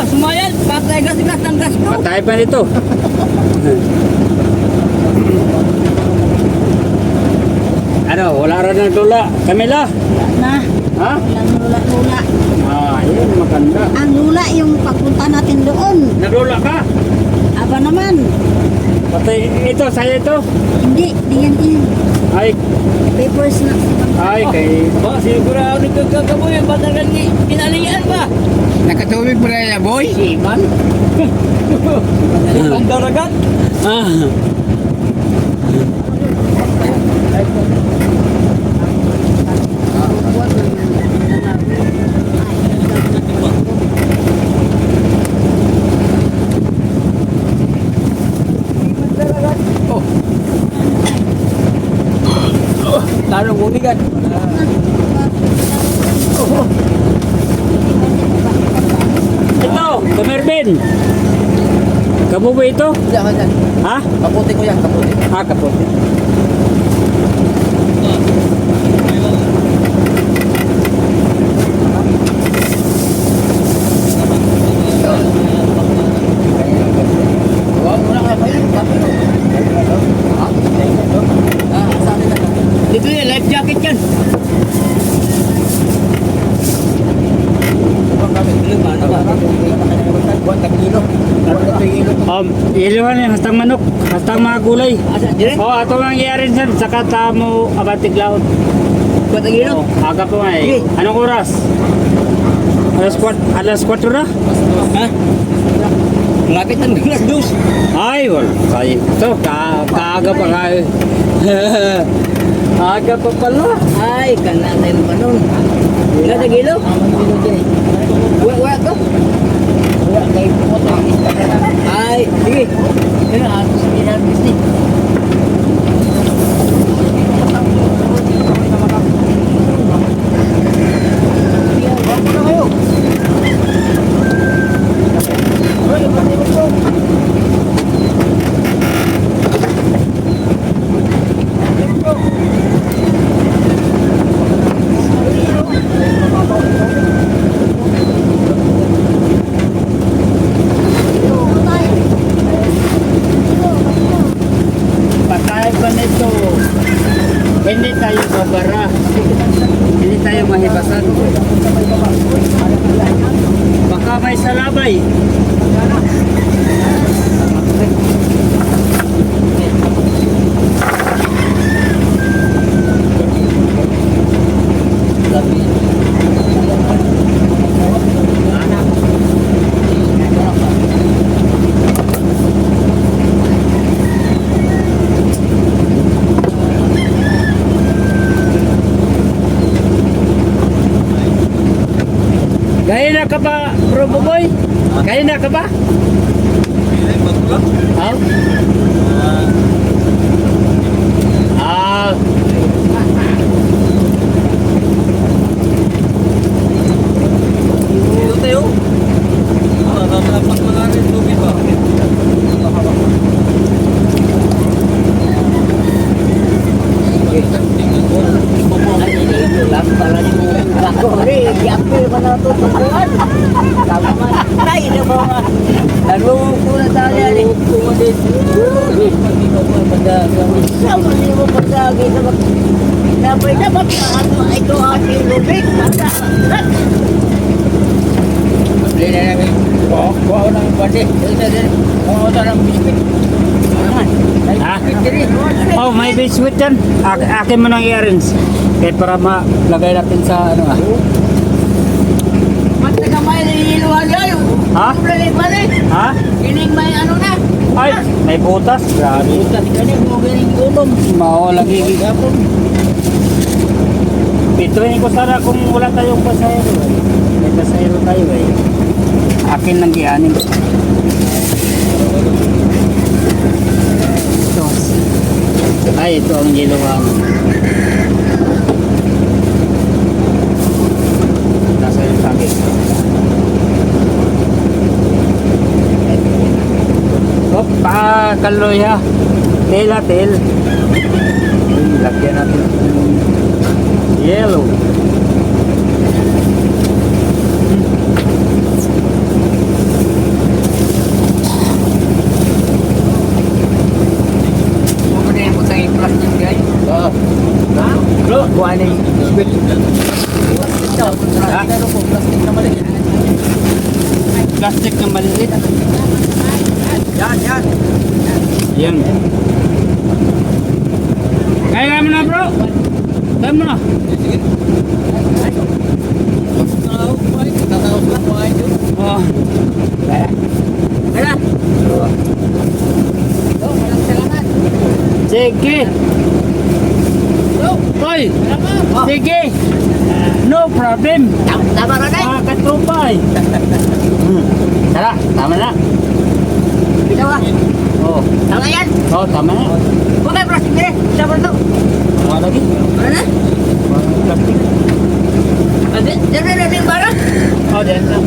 Sumayan, patay gas-gas ng gas ko. Patay pa nito. Ano, wala rin ng lula. Camila? Na, Ha? walang lula-lula. Yun, maganda. Ang lula yung pagpunta natin doon. Nalula ka? Aba naman, Patay, ito, sa'yo ito? hindi, diyan din. Ay, Papers na. kay... Ba, sigurado nagkakaboy, batagan ni pinalian ba? Nakatubig mo na boy? Siman? Ang daragat. Ah. Tanong unigan. Ito, Kamerben. Kamu ba ito? Ha? Kaputi ko yan, kaputi. Kapote. Dito yung life jacket yan. Iluhan yan, hastang manok, hastang mga gulay. Ato ang nangyayari dyan, saka tamo abatig laot. Aga po nga eh. Anong oras? Alas 4 na? Ha? Lapit ng alas 2. Ay, wala. Ito, kaaga pa nga eh. Aga pa pala. Ay, kananay mo pa nun. Ilan na gilo? Wala ko? Wala kayo po. Ay, sige. Yan ang ato sa pinabis ni. Patay pa nito. Hindi tayo babara. Hindi tayo mahibasan. Baka may salabay. Gaya na ka ba, Robo Boy? Gaya na ka ba? Ha? Ah. Dito tayo. Pag mga rin tubig ba? Lang pala ni mo. Ako rin, i-appeal mo na ito. Tukuhan. Tama man. Ay, ito ba nga. Nalungo ko na tayo. Nalungo ko din. Sama niyo mo pasagi. Napay dapat na ano. Ito ating lubig. Bili na namin. Kuha ko ng pati. Kuha ko ng biskuit. Ha? Oh, may biscuit yan. Akin mo nang i-arrange. Kaya para malagay natin sa ano ah. Mati ka may nililuhan yan. Ha? Ha? Kining may ano na. Ay, may butas. Grabe. Bukas ka rin mo galing gulong. Mao lagi gigapon. Pituin ko sana kung wala tayong pasahero. May pasahero tayo eh. Akin lang gianin. Ay, ito ang yellow nasa yung sakit. Hop, pakaloy ha. Tail. Lagyan natin yellow. Buwan yung biskuit. Plastic na maliit. Yan. Yan. Kaya mo na bro. Kaya mo na. Oh. Kaya. Sige. Hoy. Sige. No problem. Tama na na. Katupay. Tara, tama na. Bitaw ah. Oh. Tama yan. Oh, tama na. Huwag kayo plastic din. Tama na. Mga lagi. Ano na? Plastic. Diyan na yung barang. Oh, diyan na.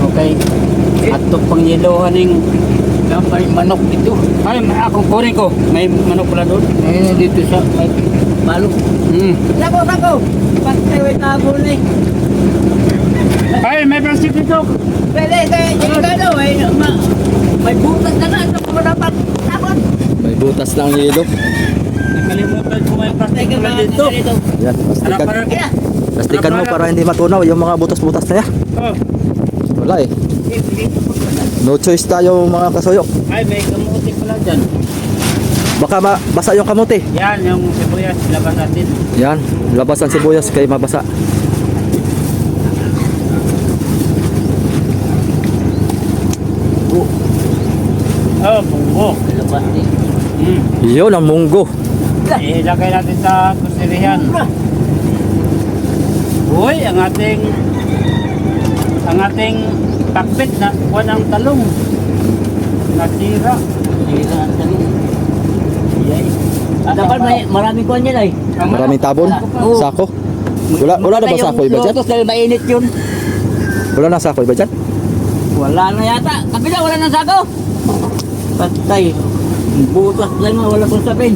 Okay. At ito pang yelohan yung May manok dito. ay, ako kunin ko. May manok pala doon. Eh, dito sa may balok. Nako. Pagkay wait na ako na eh. Ay, may plastic dito. Pwede, yung gano eh. May butas na nga. Ito ko dapat. Tapos. May butas lang yelo. Nakalimutan ko may plastic Teka pala ba dito. dito? Yan, Ano plastikan. para? Kaya. Plastikan mo para hindi matunaw yung mga butas-butas na yan. Oh. Wala eh. No choice tayo mga kasuyok. Ay, may kamuti pala dyan. Baka mabasa yung kamote. Yan, yung sibuyas. Laban natin. Yan, labas ang sibuyas kay mabasa. Oh, bunggo. Yun ang munggo. Ilagay natin sa kusirihan. Uy, ang ating pakbit na kuwan ang talong. Nasira. Dito ang tanong. Yay. Dapat may maraming kuwan yan ay. Maraming tabon. Oo. Sako. Wala na ba sako iba dyan? Lotos dahil mainit yun. Wala na sako iba dyan? Wala na yata. Kapila, wala na sako. Patay. Butas lang nga, wala kong sapin.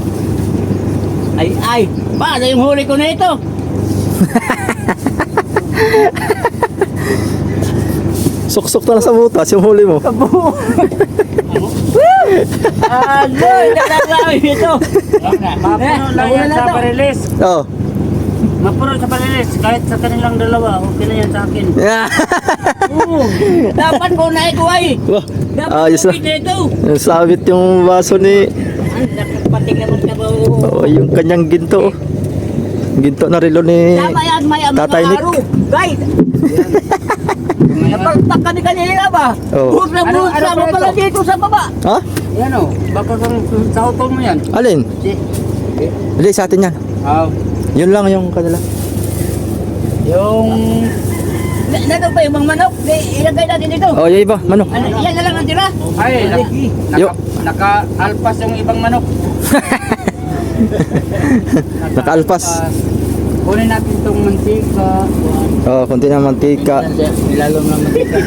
Ay. Paano yung huli ko na ito? Suksok na lang sa butas yung huli mo. Agoy, nakalawin ito. Mapuno lang yan sa parilis. Oo. Mapuno sa parilis. Kahit sa kanilang dalawa, okay na yan sa akin. Oo. Dapat ko na ito ay. Wah, Dapat ayos ko na. na ito. Sabit yung baso ni Pating naman ka ba? yung kanyang ginto. Ginto na relo ni Tama yan, may Tatay Nick. araw. Guys, napaltak ka ni kanina ba? Oo. Huwag na Ano sama pala pala ito? dito sa baba. Ha? Yan o, baka kang sa utol mo yan. Alin? Hindi sa atin yan. Yun lang yung kanila. Yung Nandun pa yung mga manok. Ilagay natin dito. Oh, yung iba, manok. Ano, yan na lang ang tira. ay, Yo. naka-alpas yung ibang manok. Naka-alpas. Kunin natin itong mantika. Oh, konti na mantika. Ilalong ng mantika.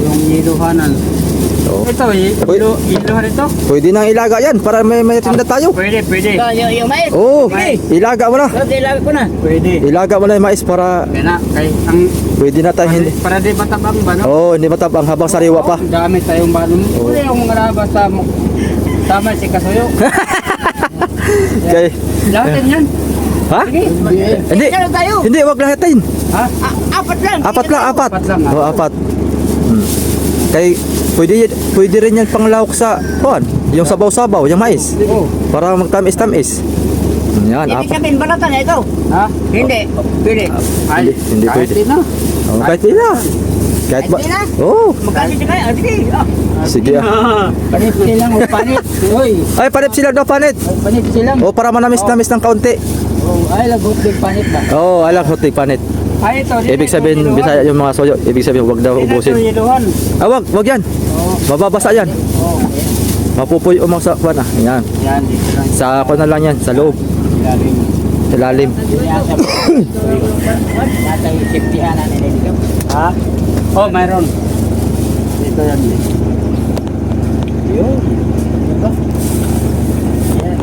Yung niluhanan. Oo. Ito, iluhan ito. Pwede nang ilaga yan para may tinda tayo. Pwede. Yung mais. Oo, Sige. ilaga mo na. So, dilaga ko na. Pwede. Ilaga mo na yung mais para Kaya na, kay ang pwede na tayo hindi. para di matabang ba no? Oo, hindi matabang habang sariwa pa. Ang dami tayong balon. Uli yung mga basta mo. Tama si Kasuyo. Okay. Lahatin yan. Ha? Sige. Hindi. Ano tayo? Hindi, wag lahatin. Ha? Apat lang. Apat lang, apat. Apat lang, Oo, apat. Kay pwede rin yan panglawak sa kuan, yung sabaw-sabaw, yung mais. Oo. Para magtamis-tamis. Yan, Ibig apat. sabihin, balatan na ito. Ha? Hindi. Pwede. Ay, Hindi kahit pwede. di na. Oh, kahit di na. Kahit ba? Kahit di na? Oo. Magkano siya kaya? Sige. Sige. Panip silang o panip. Uy, Ay, panip sila daw, panit. panip silang. O, para manamis-namis ng kaunti. Oh, ay lagot din panip ba? Oo, alam ko, panit. Ay ito. Ibig sabihin, Bisaya yung mga soyo, ibig sabihin, wag daw ubusin. Ito yiluhan. Ah, wag yan. Oo. Mababasa yan. Oh, Mapupuy umang sa kuan ah. Yan. yan dito lang. Sa kuan na lang yan, sa loob, Ilalim. sa lalim. Nasa yung safetyhan na nila dito. Ha? Oh, mayroon. Dito yan. Yun. Diba? Yan.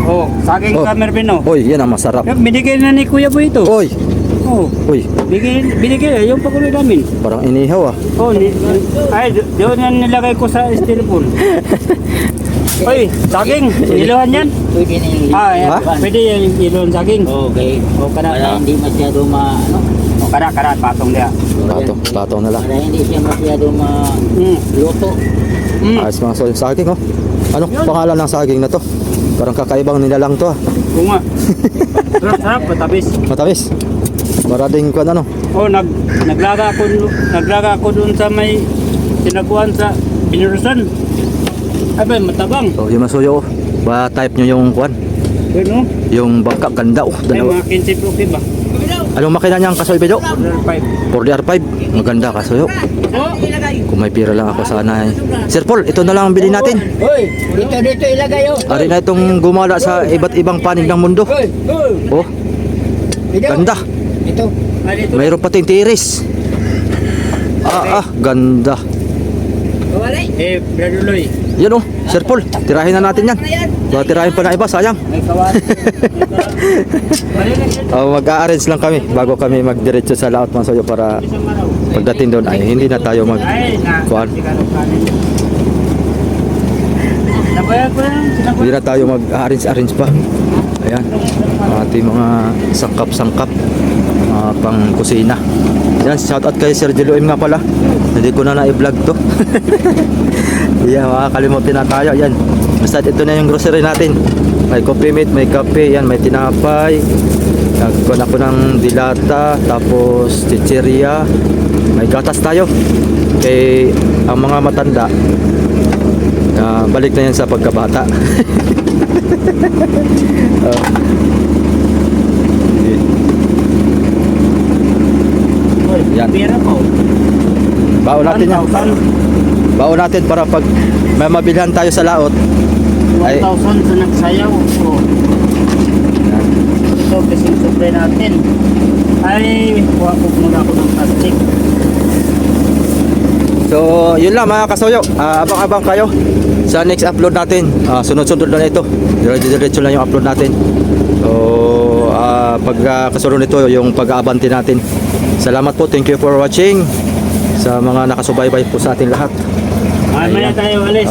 Oh, saging Oh. Camervino. Oy, yan ang masarap. Binigay na ni Kuya Boy ito. Oy, Oh, uy, binigay yung pakulo namin. parang inihaw ah. Oh, ay, doon yan nilagay ko sa styrofoam. Oy, saging, iluhan yan. Pwede na yung Ah, yan. Ha? Pwede yan iluhan saging. Okay. O, kana, Para hindi masyado ano? o, kana, patong niya. Patong na lang. Para hindi siya masyado luto. Ayos mga soyo saging oh. Ano pangalan ng saging na to? Parang kakaibang nilalang to ah. Oo nga. Sarap, matabis. Matamis. Marading kuan ano. Oh, naglaga ako doon sa may sinaguan sa Binirusan. Abay, matabang. So, yung mga soyo oh. Ba type nyo yung kuan? Yun, no? Yung bangka ganda oh. Ay, Dalawa. mga 15 okay ba? Anong makina niyang kasoy bedo? Order 5. 4DR5. Maganda kasoyo. Oh, Kung may pira lang ako sana eh. Sir Paul, ito na lang ang bilhin natin. Hoy, dito ilagay oh. Ari na itong gumala sa iba't ibang panig ng mundo. Oh, ganda. Ito. dito. Mayroon pating tiris. Ganda. Brother Loy. Yan oh, Sir Paul, tirahin na natin yan. Baka tirahin pa na iba, sayang. May kawan. Mag-a-arrange lang kami bago kami magdiretso sa laot mga soyo para pagdating doon ay hindi na tayo mag Ay, kuan. Nabayad ko yan. Hindi na tayo mag-arrange pa. Ayan, ang ating mga sangkap-sangkap pang kusina. Yan, shoutout kay Sir Jeloim nga pala. Hindi ko na na-vlog to. Yan, makakalimutin na tayo. Yan, basta ito na yung grocery natin. May coffee meat, may kape, yan, may tinapay. Nagkuhan ako ng dilata, tapos chicheria. May gatas tayo. Kay ang mga matanda, balik na yan sa pagkabata. Yan. Pera po. Baon natin yan. 1,000 Baon natin para pag may mabilhan tayo sa laot. Ay. 1,000 sa nagsayaw. So, ito kasi supply natin. Ay, kuha ko muna ako ng plastic. So, yun lang mga kasoyo. Abang-abang kayo sa next upload natin. Sunod-sunod na ito. Diretso lang yung upload natin. So, pag kasunod nito yung pag-aabanti natin. Salamat po. Thank you for watching. Sa mga nakasubaybay po sa ating lahat. Mamaya tayo alis.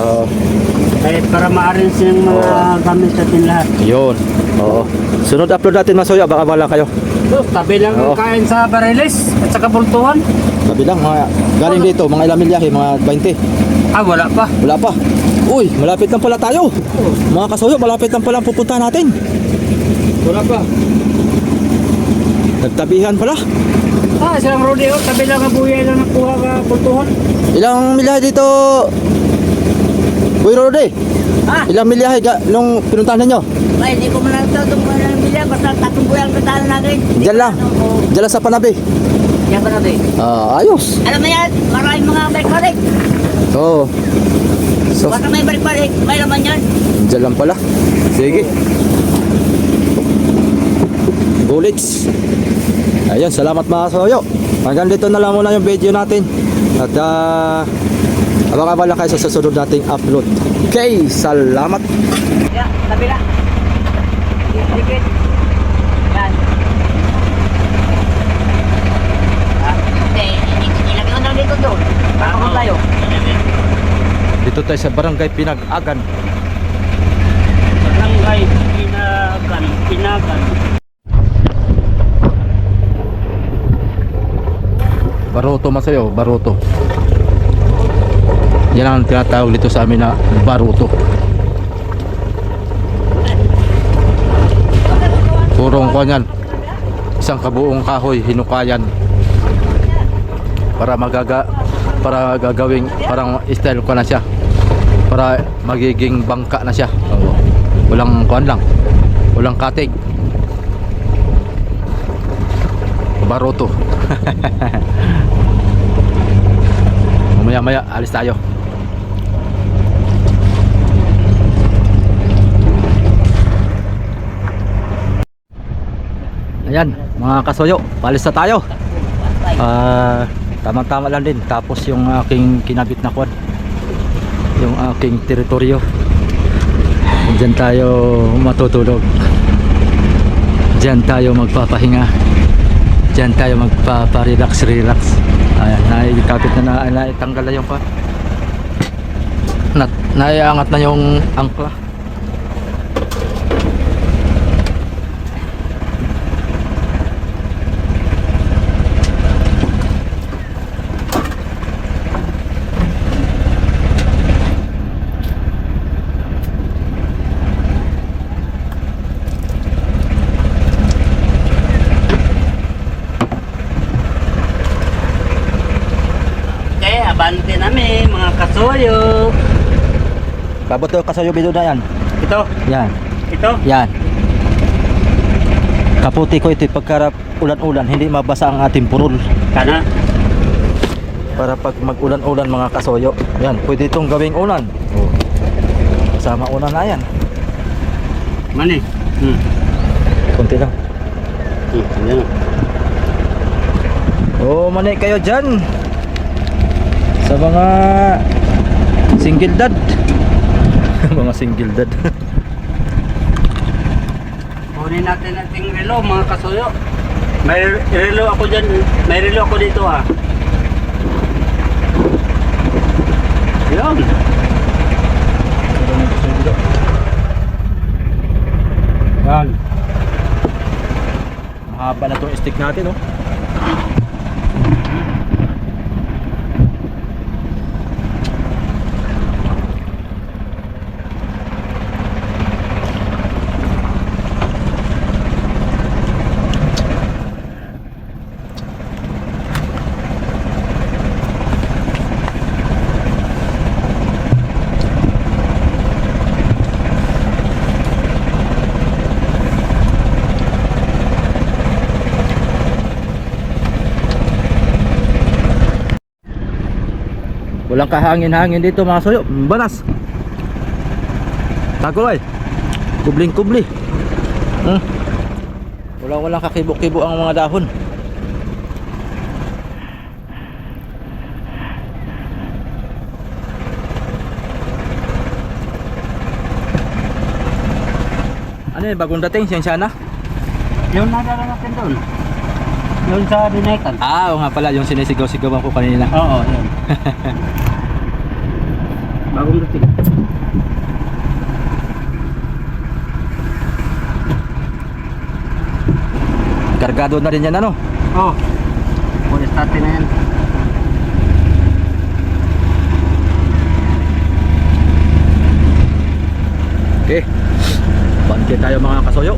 Kahit para ma-arrange yung mga gamit natin lahat. Yun. Oo. Sunod upload natin mga soyo. Abang-abang lang kayo. So, tabi lang Oo. ang kain sa Bareles at saka Bultuhan. Sabi lang, galing dito, mga ilang milyahe, mga 20. Ah, wala pa. Wala pa. Uy, malapit lang pala tayo. Mga kasoyo, malapit lang pala ang pupuntahan natin. Wala pa. Nagtabihan pala. Ah, silang rodeo. Tabi lang ang buhay lang nakuha ka Bultuhan. Ilang milyahe dito? Uy, Rode. Ilang milyahe nung pinuntahan ninyo? Ay, hindi ko man lang ito itong bilya. Basta tatong buhay ang patahan natin. Diyan lang. Diyan lang sa Panabi. Yan ba natin? Ayos. Alam mo yan, maraming mga balik-balik. Oo. So, Basta may balik-balik, may laman yan. diyan lang pala. Sige. Bullets. Ayun, salamat mga kasoyo. Hanggang dito na lang muna yung video natin. At Abang-abang lang kayo sa susunod nating upload. Okay, salamat. Ya, tabi lang. Dikit. Yan. Ilagay ko na dito doon. Para tayo. Dito tayo sa barangay Pinag-agan. Barangay Pinagan. Baruto masayo, baruto. Yan ang tinatawag dito sa amin na baruto. Purong kanyan. Isang kabuong kahoy, hinukayan. Para gagawing parang style ko na siya. Para magiging bangka na siya. Oo. Walang kuan lang. Walang katig. Baruto. Mamaya alis tayo. Ayan, mga kasuyo, palis na tayo. Tama-tama lang din. Tapos yung aking kinabit na quad, yung aking teritoryo, diyan tayo matutulog, diyan tayo magpapahinga, diyan tayo magpaparelax. Ayan, naikapit na naitanggal na yung pa, naiangat na yung angkla. Abante namin mga kasuyo. Babot to kasuyo bido na yan. Ito, Yan, ito. yan. Kaputi ko ito pagkarap ulan-ulan, hindi mabasa ang ating purul. Kana. Para pag mag-ulan-ulan mga kasuyo, yan, pwede itong gawing ulan. Kasama ulan na yan. Mani. Kunti lang. Yan. Oh, mani kayo dyan. Sa mga single dad. Mga single dad. Kunin natin ating relo mga kasuyo. May relo ako dyan. May relo ako dito ah. Yan. Yan. Mahaba na itong stick natin, oh. Walang kahangin-hangin dito mga suyo. Banas. Tagoy. Kubling-kubli. Walang kakibo-kibo ang mga dahon. Ano yun? Bagong dating? Siyensya na? Yung nadala natin doon. Yung sa dinaikan. Ah, oo nga pala. Yung sinisigaw-sigawan ko kanina. Oo, yun. Bagong dating. Kargado na rin yan, ano? Oo. Pulis natin na yan. Okay. Bangkit tayo mga kasuyo.